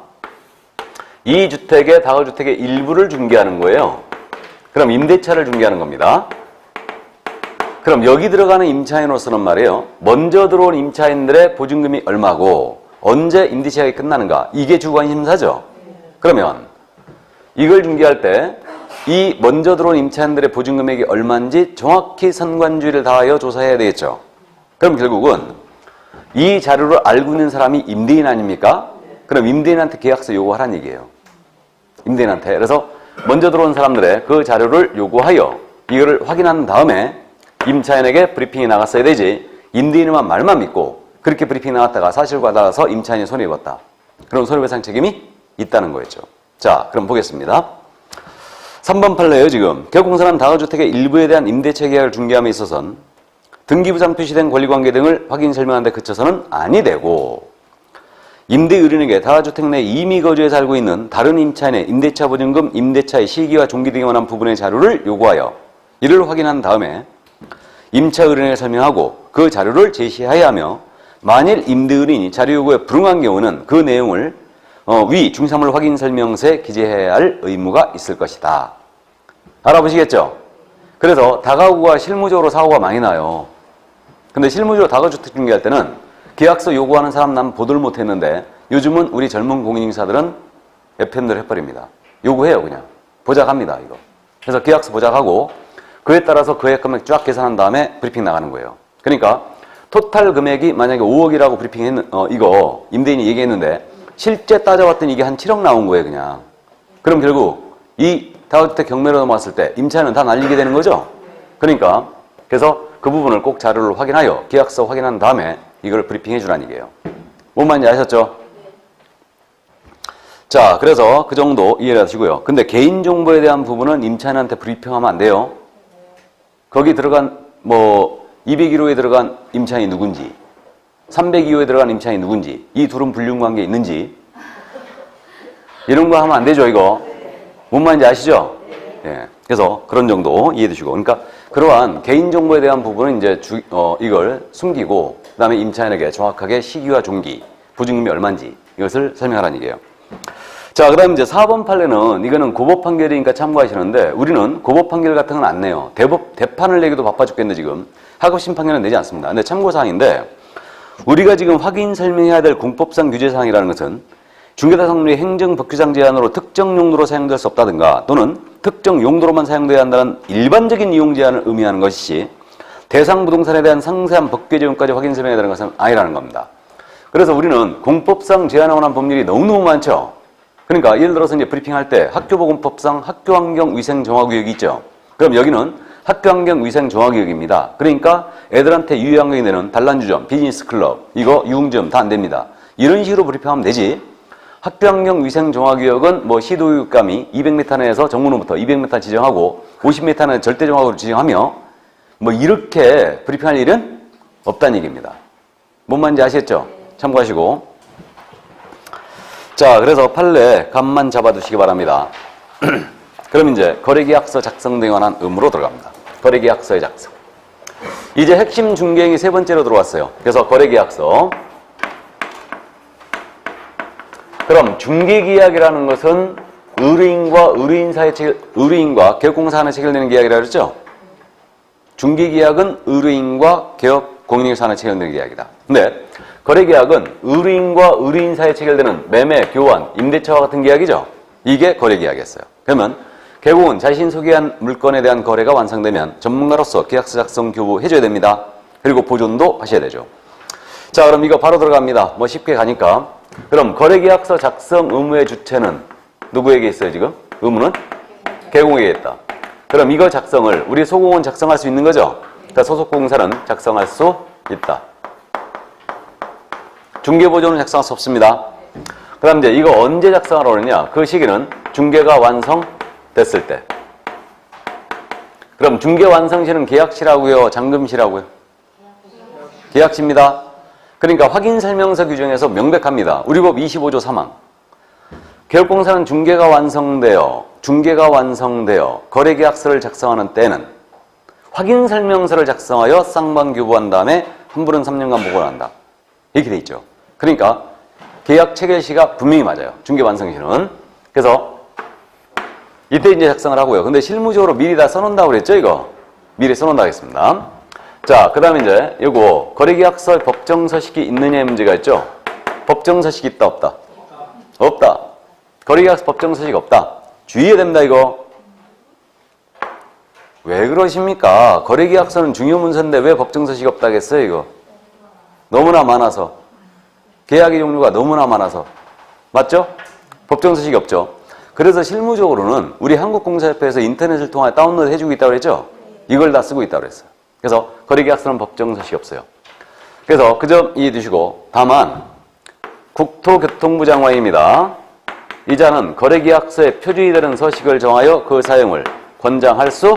이 주택의 다가구주택의 일부를 중개하는 거예요. 그럼 임대차를 중개하는 겁니다. 그럼 여기 들어가는 임차인으로서는 말이에요. 먼저 들어온 임차인들의 보증금이 얼마고 언제 임대계약이 끝나는가. 이게 주관심사죠. 그러면 이걸 중개할 때 이 먼저 들어온 임차인들의 보증 금액이 얼마인지 정확히 선관주의를 다하여 조사해야 되겠죠. 그럼 결국은 이 자료를 알고 있는 사람이 임대인 아닙니까? 그럼 임대인한테 계약서 요구하라는 얘기예요. 임대인한테. 그래서 먼저 들어온 사람들의 그 자료를 요구하여 이거를 확인한 다음에 임차인에게 브리핑이 나갔어야 되지 임대인만 말만 믿고 그렇게 브리핑이 나갔다가 사실과 달라서 임차인이 손해입었다. 그럼 손해배상 책임이 있다는 거였죠. 자, 그럼 보겠습니다. 3번 판례예요, 지금. 계약공사는 다가주택의 일부에 대한 임대차 계약을 중개함에 있어서는 등기부상 표시된 권리관계 등을 확인 설명하는 데 그쳐서는 아니 되고 임대의뢰인에게 다가주택 내 이미 거주해 살고 있는 다른 임차인의 임대차 보증금, 임대차의 시기와 종기 등에 관한 부분의 자료를 요구하여 이를 확인한 다음에 임차의뢰인에게 설명하고 그 자료를 제시해야 하며 만일 임대의뢰인이 자료 요구에 불응한 경우는 그 내용을 위 중사물 확인 설명서에 기재해야 할 의무가 있을 것이다. 알아보시겠죠? 그래서 다가구가 실무적으로 사고가 많이 나요. 근데 실무적으로 다가주택 중개할 때는 계약서 요구하는 사람 난 보도를 못했는데 요즘은 우리 젊은 공인인사들은 FM대로 해버립니다. 요구해요 그냥. 보작합니다 이거. 그래서 계약서 보작하고 그에 따라서 거액 금액 쫙 계산한 다음에 브리핑 나가는 거예요. 그러니까 토탈 금액이 만약에 5억이라고 브리핑했는 이거 임대인이 얘기했는데 실제 따져봤더니 이게 한 7억 나온 거예요 그냥. 그럼 결국 이 다가주택 경매로 넘어왔을 때 임차인은 다 날리게 되는 거죠. 그러니까 그래서 그 부분을 꼭 자료를 확인하여 계약서 확인한 다음에 이걸 브리핑해 주라는 얘기예요. 뭔 말인지 아셨죠? 자, 그래서 그 정도 이해를 하시고요. 근데 개인정보에 대한 부분은 임차인한테 브리핑하면 안 돼요. 거기 들어간 201호에 들어간 임차인이 누군지 302호에 들어간 임차인이 누군지 이 둘은 불륜관계에 있는지 이런 거 하면 안 되죠 이거. 뭔 말인지 아시죠? 예. 그래서 그런 정도 이해해 두시고 그러니까 그러한 개인정보에 대한 부분은 이제 이걸 숨기고 그 다음에 임차인에게 정확하게 시기와 종기 보증금이 얼마인지 이것을 설명하라는 얘기예요. 자, 그 다음 이제 4번 판례는 이거는 고법 판결이니까 참고하시는데 우리는 고법 판결 같은 건 안 내요. 대판을 내기도 바빠 죽겠는데 지금 하급심 판결은 내지 않습니다. 근데 참고사항인데 우리가 지금 확인 설명해야 될 공법상 규제사항이라는 것은 중개대상률이 행정법규상 제한으로 특정 용도로 사용될 수 없다든가 또는 특정 용도로만 사용돼야 한다는 일반적인 이용 제한을 의미하는 것이지 대상 부동산에 대한 상세한 법규 제공까지 확인 설명해야 되는 것은 아니라는 겁니다. 그래서 우리는 공법상 제한하고 난 법률이 너무너무 많죠. 그러니까 예를 들어서 이제 브리핑할 때 학교보건법상 학교환경위생정화구역이 있죠. 그럼 여기는 학교환경위생정화구역입니다. 그러니까 애들한테 유해환경이 되는 단란주점, 비즈니스클럽, 이거 유흥점 다 안 됩니다. 이런 식으로 브리핑하면 되지. 학교환경위생정화구역은 시도육감이 200m 내에서 정문으로부터 200m 지정하고 50m 내에 절대정화구역으로 지정하며 이렇게 브리핑할 일은 없다는 얘기입니다. 뭔 말인지 아시겠죠? 참고하시고. 자, 그래서 판례 감만 잡아두시기 바랍니다. 그럼 이제 거래계약서 작성 등에 관한 의무로 들어갑니다. 거래계약서의 작성. 이제 핵심 중개행이 3번째로 들어왔어요. 그래서 거래계약서. 그럼 중개계약이라는 것은 의뢰인과 계약공사 간에 체결되는 계약이라고 그랬죠? 중개계약은 의뢰인과 공인인계서 하나 체결되는 계약이다. 근데 거래계약은 의뢰인과 의뢰인 사이에 체결되는 매매, 교환, 임대차와 같은 계약이죠. 이게 거래계약이었어요. 그러면 개공은 자신 소개한 물건에 대한 거래가 완성되면 전문가로서 계약서 작성 교부해줘야 됩니다. 그리고 보존도 하셔야 되죠. 자, 그럼 이거 바로 들어갑니다. 뭐 쉽게 가니까. 그럼 거래계약서 작성 의무의 주체는 누구에게 있어요, 지금? 의무는? 개공에게 있다. 그럼 이거 작성을 우리 소공은 작성할 수 있는 거죠? 그러니까 소속공사는 작성할 수 있다. 중개보조는 작성할 수 없습니다. 그 다음 이제 이거 언제 작성하라고 그러냐? 그 시기는 중개가 완성됐을 때. 그럼 중개 완성시는 계약시라고요? 잠금시라고요? 계약시입니다. 그러니까 확인설명서 규정에서 명백합니다. 우리 법 25조 3항. 개업공사는 중개가 완성되어 거래계약서를 작성하는 때는 확인설명서를 작성하여 쌍방교부한 다음에 환불은 3년간 보관한다. 이렇게 돼 있죠. 그러니까 계약 체결시가 분명히 맞아요. 중개 완성시는. 그래서 이때 이제 작성을 하고요. 근데 실무적으로 미리 다 써놓는다고 그랬죠, 이거? 미리 써놓는다고 했습니다. 자, 그 다음에 이제 요거 거래계약서에 법정서식이 있느냐의 문제가 있죠. 법정서식이 있다, 없다? 없다. 거래계약서 법정서식 없다. 주의해야 됩니다, 이거. 왜 그러십니까? 거래계약서는 중요 문서인데 왜 법정서식이 없다겠어요, 이거? 너무나 많아서. 계약의 종류가 너무나 많아서. 맞죠? 법정서식이 없죠. 그래서 실무적으로는 우리 한국공사협회에서 인터넷을 통해 다운로드 해주고 있다고 그랬죠? 이걸 다 쓰고 있다고 그랬어요. 그래서 거래계약서는 법정서식이 없어요. 그래서 그 점 이해해 두시고, 다만 국토교통부 장관입니다. 이자는 거래계약서에 표준이 되는 서식을 정하여 그 사용을 권장할 수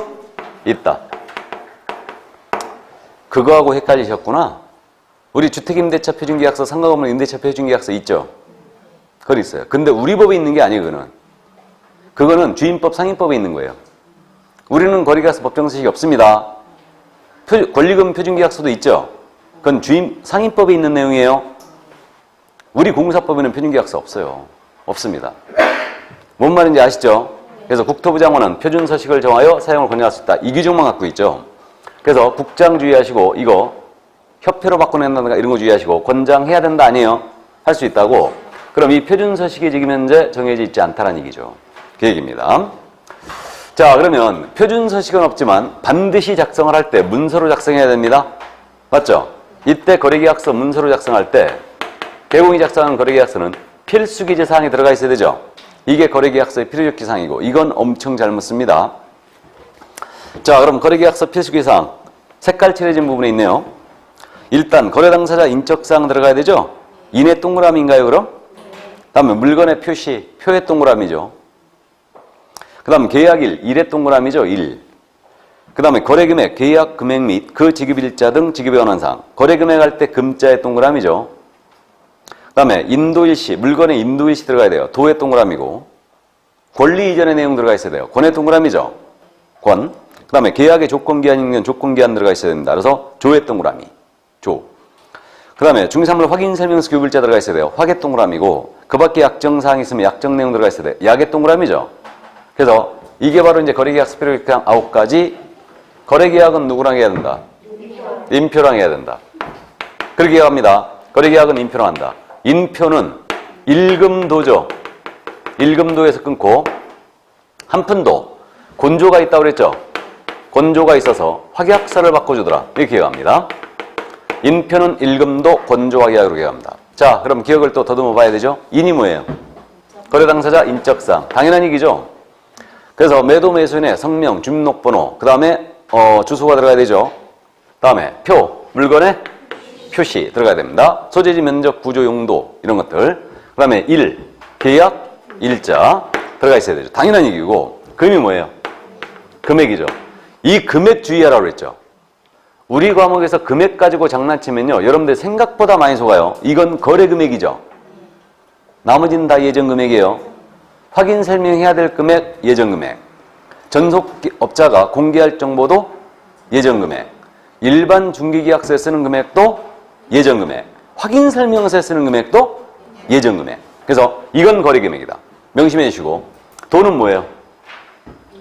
있다. 그거하고 헷갈리셨구나. 우리 주택임대차 표준계약서 상가건물 임대차 표준계약서 있죠? 그거 있어요. 근데 우리 법에 있는 게 아니에요, 그거는. 그거는 주임법 상임법에 있는 거예요. 우리는 거래계약서 법정서식이 없습니다. 권리금 표준계약서도 있죠? 그건 상임법에 있는 내용이에요. 우리 공사법에는 표준계약서 없어요. 없습니다. 뭔 말인지 아시죠? 그래서 국토부 장관은 표준서식을 정하여 사용을 권장할 수 있다. 이 규정만 갖고 있죠. 그래서 국장 주의하시고 이거 협회로 바꿔낸다든가 이런 거 주의하시고 권장해야 된다 아니에요? 할 수 있다고. 그럼 이 표준서식이 지금 현재 정해져 있지 않다는 얘기죠. 그 얘기입니다. 자, 그러면 표준서식은 없지만 반드시 작성을 할 때 문서로 작성해야 됩니다. 맞죠? 이때 거래계약서 문서로 작성할 때 개공이 작성하는 거래계약서는 필수기재 사항이 들어가 있어야 되죠. 이게 거래계약서의 필요적 사항이고 이건 엄청 잘못 씁니다. 자, 그럼 거래계약서 필수기재 사항 색깔 칠해진 부분에 있네요. 일단 거래 당사자 인적사항 들어가야 되죠. 인의 동그라미인가요, 그럼? 다음에 물건의 표시, 표의 동그라미죠. 그 다음 계약일, 일의 동그라미죠. 일. 그 다음에 거래금액, 계약 금액 및 그 지급일자 등 지급에 관한 사항. 거래금액 할 때 금자의 동그라미죠. 그 다음에 인도일시, 물건에 인도일시 들어가야 돼요. 도의 동그라미고. 권리 이전의 내용 들어가 있어야 돼요. 권의 동그라미죠. 권. 그 다음에 계약의 조건기한이면 조건기한 들어가 있어야 됩니다. 그래서 조의 동그라미. 조. 그 다음에 중개사물 확인설명서 교부일자 들어가 있어야 돼요. 확의 동그라미고. 그 밖에 약정사항이 있으면 약정 내용 들어가 있어야 돼요. 약의 동그라미죠. 그래서 이게 바로 이제 거래계약서 필요한 9가지. 거래계약은 누구랑 해야 된다? 인표랑 해야 된다. 그렇게 계약합니다. 거래계약은 인표랑 한다. 인표는 일금도죠. 일금도에서 끊고 한푼도 곤조가 있다고 그랬죠. 곤조가 있어서 확약서를 바꿔주더라. 이렇게 기억합니다. 인표는 일금도 곤조 확약으로 기억합니다. 자, 그럼 기억을 또 더듬어 봐야 되죠. 인이 뭐예요? 거래 당사자 인적사항. 당연한 얘기죠. 그래서 매도 매수인의 성명, 주민등록번호, 그 다음에 주소가 들어가야 되죠. 다음에 표, 물건의 표시 들어가야 됩니다. 소재지, 면적, 구조, 용도 이런 것들. 그 다음에 일, 계약, 일자 들어가 있어야 되죠. 당연한 얘기고 금이 뭐예요? 금액이죠. 이 금액 주의하라고 그랬죠. 우리 과목에서 금액 가지고 장난치면요. 여러분들 생각보다 많이 속아요. 이건 거래 금액이죠. 나머지는 다 예정 금액이에요. 확인 설명해야 될 금액, 예정 금액. 전속업자가 공개할 정보도 예정 금액. 일반 중개계약서에 쓰는 금액도 예정 금액. 확인 설명서에 쓰는 금액도 예정 금액. 그래서 이건 거래 금액이다. 명심해 주시고. 돈은 뭐예요?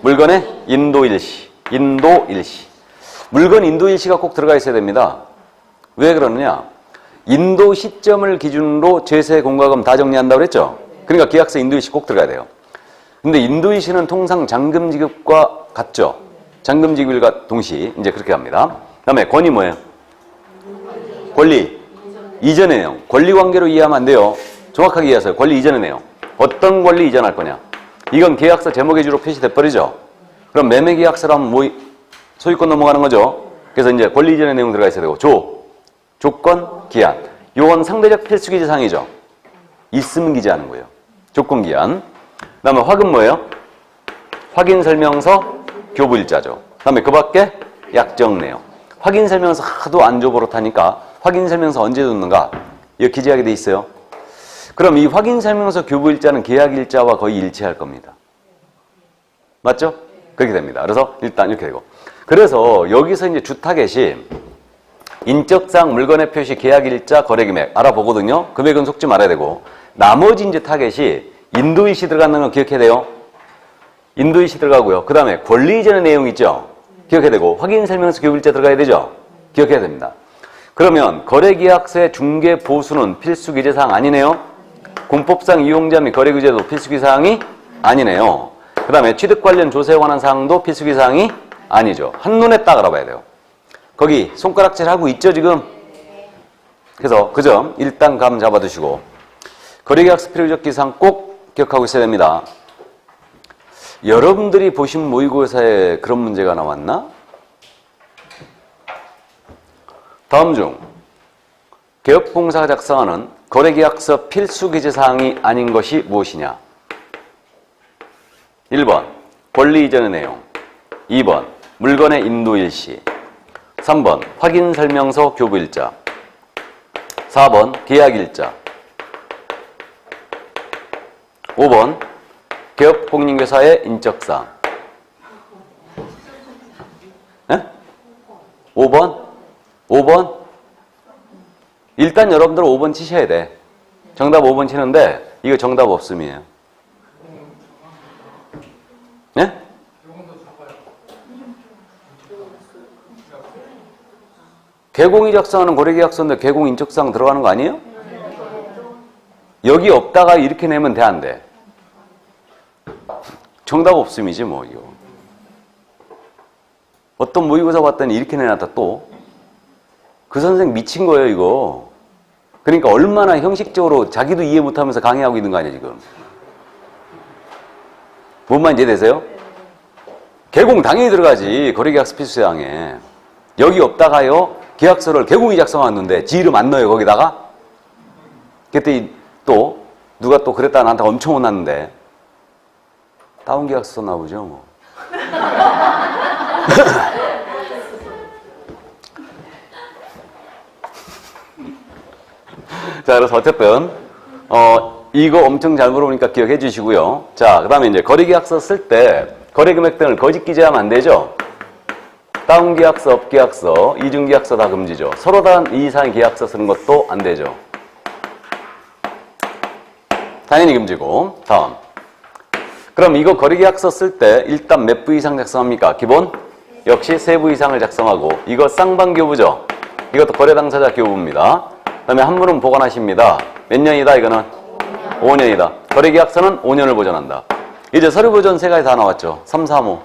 물건의 인도일시. 인도일시. 물건 인도일시가 꼭 들어가 있어야 됩니다. 왜 그러느냐? 인도 시점을 기준으로 제세, 공과금 다 정리한다고 그랬죠? 그러니까 계약서 인도이시 꼭 들어가야 돼요. 근데 인도이시는 통상 잔금 지급과 같죠? 잔금 지급일과 동시 이제 그렇게 합니다. 그다음에 권이 뭐예요? 권리. 이전의 내용. 권리 관계로 이해하면 안 돼요. 정확하게 이해하세요. 권리 이전의 내용. 어떤 권리 이전할 거냐? 이건 계약서 제목의 주로 표시돼 버리죠. 그럼 매매 계약서라면 뭐 소유권 넘어가는 거죠. 그래서 이제 권리 이전의 내용 들어가 있어야 되고 조건, 기한. 요건 상대적 필수기재 사항이죠. 있으면 기재하는 거예요. 조건, 기한. 그다음에 확은 뭐예요? 확인 설명서, 교부일자죠. 그다음에 그 밖에 약정 내용. 확인 설명서 하도 안 줘버릇하니까 확인 설명서 언제 줬는가? 이거 기재하게 돼 있어요. 그럼 이 확인 설명서 교부일자는 계약일자와 거의 일치할 겁니다. 맞죠? 그렇게 됩니다. 그래서 일단 이렇게 되고. 그래서 여기서 이제 주 타겟이 인적사항, 물건의 표시, 계약일자, 거래금액 알아보거든요. 금액은 속지 말아야 되고. 나머지 이제 타겟이 인도이시 들어가는 건 기억해야 돼요. 인도이시 들어가고요. 그 다음에 권리 이전의 내용 있죠. 기억해야 되고. 확인 설명서 교부일자 들어가야 되죠. 기억해야 됩니다. 그러면 거래계약서의 중개 보수는 필수 기재사항 아니네요. 공법상 이용자 및 거래규제도 필수 기사항이 아니네요. 그 다음에 취득 관련 조세에 관한 사항도 필수 기사항이 아니죠. 한눈에 딱 알아봐야 돼요. 거기 손가락질 하고 있죠 지금? 그래서 그 점 일단 감 잡아두시고 거래계약서 필요적 기사항 꼭 기억하고 있어야 됩니다. 여러분들이 보신 모의고사에 그런 문제가 나왔나? 다음 중 개업공사가 작성하는 거래계약서 필수 기재사항이 아닌 것이 무엇이냐? 1번 권리 이전의 내용, 2번 물건의 인도일시, 3번 확인설명서 교부일자, 4번 계약일자, 5번 개업공인교사의 인적사항. 네? 5번? 5번? 일단 여러분들은 5번 치셔야 돼. 정답 5번 치는데 이거 정답 없음이에요. 네? 개공이 작성하는 거래계약서인데 개공 인적사항 들어가는 거 아니에요? 여기 없다가 이렇게 내면 돼, 안 돼? 정답 없음이지 뭐 이거. 어떤 모의고사 봤더니 이렇게 내놨다 또. 그 선생 미친 거예요 이거. 그러니까 얼마나 형식적으로 자기도 이해 못하면서 강의하고 있는 거 아니에요 지금. 뭔 말인지 이해되세요? 개공 당연히 들어가지. 거래계약서 필수사항에. 여기 없다가요 계약서를 개공이 작성했는데 지 이름 안 넣어요 거기다가. 그때 또 누가 또 그랬다 나한테 엄청 혼났는데 다운 계약서 썼나 보죠 뭐. 자, 그래서 어쨌든 이거 엄청 잘 물어보니까 기억해 주시고요. 자, 그 다음에 이제 거래계약서 쓸 때 거래금액 등을 거짓 기재하면 안 되죠. 다운계약서, 업계약서, 이중계약서 다 금지죠. 서로 다른 이 이상의 계약서 쓰는 것도 안 되죠. 당연히 금지고. 다음. 그럼 이거 거래계약서 쓸 때 일단 몇 부 이상 작성합니까? 기본? 역시 3부 이상을 작성하고. 이거 쌍방교부죠. 이것도 거래당사자 교부입니다. 그 다음에 한 분은 보관하십니다. 몇 년이다 이거는? 5년이다. 거래계약서는 5년을 보존한다. 이제 서류보존 3가지 다 나왔죠. 3, 4, 5.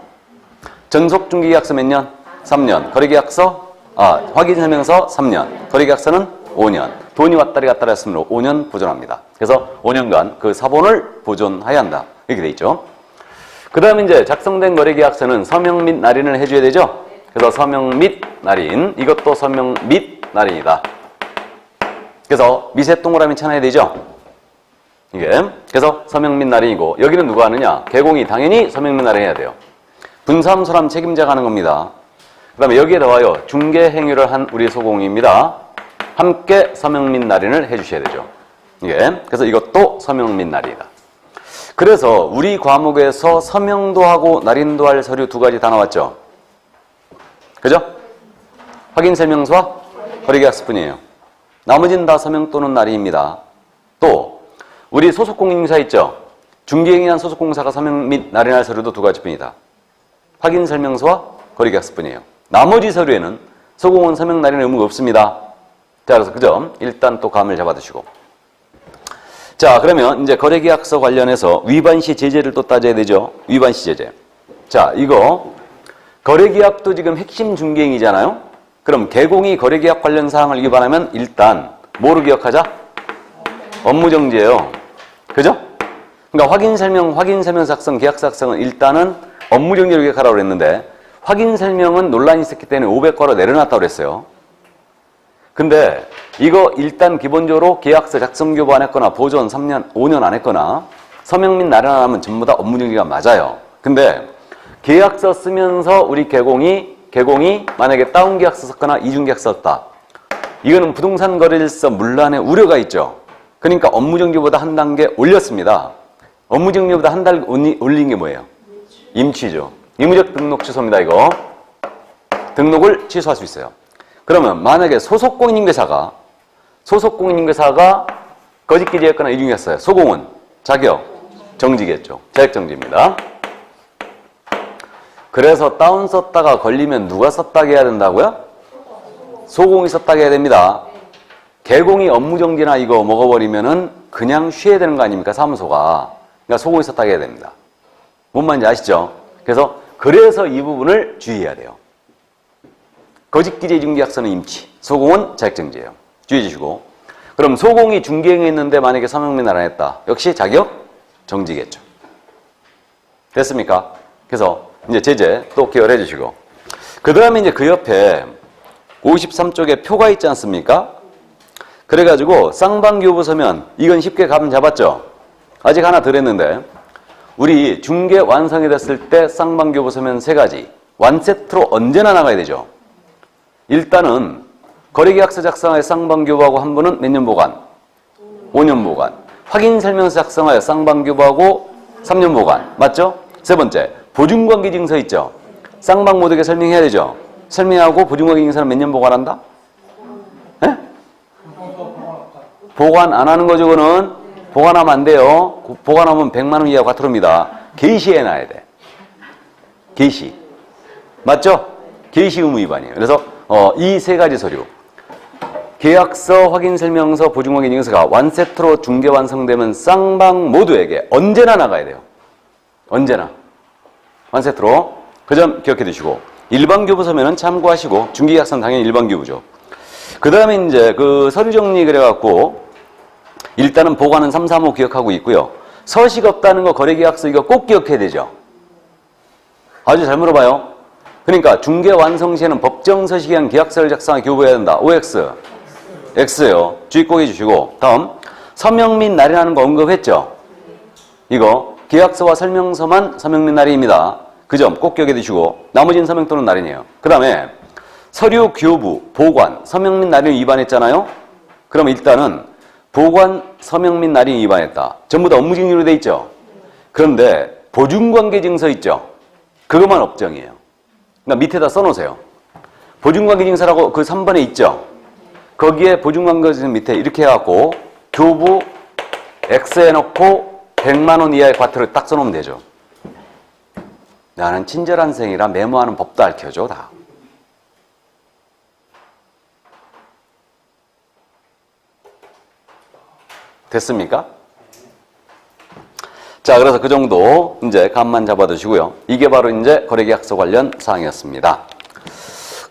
전속중개계약서 몇 년? 3년. 거래계약서? 확인설명서 3년. 거래계약서는 5년. 돈이 왔다리 갔다리 했으므로 5년 보존합니다. 그래서 5년간 그 사본을 보존해야 한다. 이렇게 돼 있죠. 그 다음에 이제 작성된 거래계약서는 서명 및 날인을 해줘야 되죠. 그래서 서명 및 날인. 이것도 서명 및 날인이다. 그래서 미세 동그라미 쳐놔야 되죠. 이게. 그래서 서명 및 날인이고 여기는 누가 하느냐? 개공이 당연히 서명 및 날인해야 돼요. 분삼소람 책임자가 하는 겁니다. 그 다음에 여기에 나와요. 중개 행위를 한 우리 소공입니다. 함께 서명 및 날인을 해주셔야 되죠. 이게. 그래서 이것도 서명 및 날인이다. 그래서 우리 과목에서 서명도 하고 날인도 할 서류 2가지 다 나왔죠. 그죠? 확인설명서와 거래계약서뿐이에요. 나머지는 다 서명 또는 날인입니다. 또 우리 소속공인중개사 있죠? 중개행위한 소속공사가 서명 및 날인할 서류도 2가지뿐이다. 확인설명서와 거래계약서뿐이에요. 나머지 서류에는 소공은 서명 날인 의무가 없습니다. 자, 그래서 그 점 일단 또 감을 잡아두시고. 자, 그러면 이제 거래계약서 관련해서 위반시 제재를 또 따져야 되죠. 위반시 제재. 자, 이거 거래계약도 지금 핵심 중개행위잖아요. 그럼 개공이 거래계약 관련 사항을 위반하면 일단 뭐로 기억하자? 업무정지예요. 그죠? 그러니까 확인설명 작성, 계약서 작성은 일단은 업무정지로 기억하라고 그랬는데 확인설명은 논란이 있었기 때문에 500과로 내려놨다고 그랬어요. 근데 이거 일단 기본적으로 계약서 작성 교부 안 했거나 보존 3년, 5년 안 했거나 서명 및 날인 안 하면 전부 다 업무정지가 맞아요. 근데 계약서 쓰면서 우리 개공이 만약에 다운 계약서 썼거나 이중 계약서 썼다. 이거는 부동산 거래일서 문란에 우려가 있죠. 그러니까 업무정지보다 한 단계 올렸습니다. 업무정지보다 한 달 올린 게 뭐예요? 임취죠. 의무적 등록 취소입니다. 이거 등록을 취소할 수 있어요. 그러면 만약에 소속 공인인계사가 거짓 기재했거나 이중했어요. 소공은 자격 정지겠죠. 자격 정지입니다. 그래서 다운 썼다가 걸리면 누가 썼다게 해야 된다고요? 소공이 썼다게 해야 됩니다. 개공이 업무정지나 이거 먹어버리면은 그냥 쉬어야 되는 거 아닙니까? 사무소가. 그러니까 소공이 썼다게 해야 됩니다. 뭔 말인지 아시죠? 그래서 이 부분을 주의해야 돼요. 거짓기재 이중계약서는 임치, 소공은 자격정지예요. 주의해 주시고. 그럼 소공이 중개행했는데 만약에 서명 및 안 했다. 역시 자격 정지겠죠. 됐습니까? 그래서 이제 제재 또 기억해 주시고. 그 다음에 이제 그 옆에 53쪽에 표가 있지 않습니까? 그래가지고 쌍방교부 서면 이건 쉽게 감 잡았죠? 아직 하나 덜 했는데 우리 중개 완성이 됐을 때 쌍방교부 서면 3가지 완세트로 언제나 나가야 되죠. 일단은 거래계약서 작성하여 쌍방교부하고 한 분은 몇 년 보관? 5년 보관. 확인설명서 작성하여 쌍방교부하고 3년 보관. 맞죠? 세 번째, 보증관계증서 있죠? 쌍방 모두에게 설명해야 되죠? 설명하고 보증관계증서는 몇 년 보관한다? 네? 보관 안 하는 거죠, 그거는? 보관하면 안 돼요. 보관하면 100만 원 이하 과태료입니다. 게시해놔야 돼. 게시. 맞죠? 게시 의무 위반이에요. 그래서 이 3가지 서류. 계약서, 확인설명서, 보증관계증서가 완세트로 중개 완성되면 쌍방 모두에게 언제나 나가야 돼요. 언제나. 완세트로. 그 점 기억해 두시고. 일반교부 서면은 참고하시고, 중개계약서는 당연히 일반교부죠. 그 다음에 이제 그 서류 정리 그래갖고, 일단은 보관은 3, 3호 기억하고 있고요. 서식 없다는 거 거래계약서 이거 꼭 기억해야 되죠. 아주 잘 물어봐요. 그러니까 중개 완성 시에는 법정 서식에 의한 계약서를 작성하여 교부해야 된다. OX. X요. 주의 꼭 해주시고. 다음. 서명 및 날인하는 거 언급했죠? 이거 계약서와 설명서만 서명 및 날인입니다. 그 점 꼭 기억해 두시고. 나머지는 서명 또는 날인이에요. 그 다음에 서류 교부, 보관, 서명 및 날인 위반했잖아요? 그럼 일단은 보관, 서명 및 날인 위반했다. 전부 다 업무징계로 돼 있죠? 그런데 보증관계증서 있죠? 그것만 업정이에요. 그러니까 밑에다 써놓으세요. 보증관계증서라고 그 3번에 있죠? 거기에 보증관계증서 밑에 이렇게 해갖고 교부 X 해놓고 100만 원 이하의 과태료를 딱 써놓으면 되죠. 나는 친절한 생이라 메모하는 법도 알려줘 다. 됐습니까? 자, 그래서 그 정도 이제 감만 잡아두시고요. 이게 바로 이제 거래계약서 관련 사항이었습니다.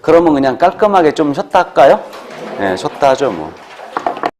그러면 그냥 깔끔하게 좀 쉬었다 할까요? 네, 쉬었다 하죠, 뭐.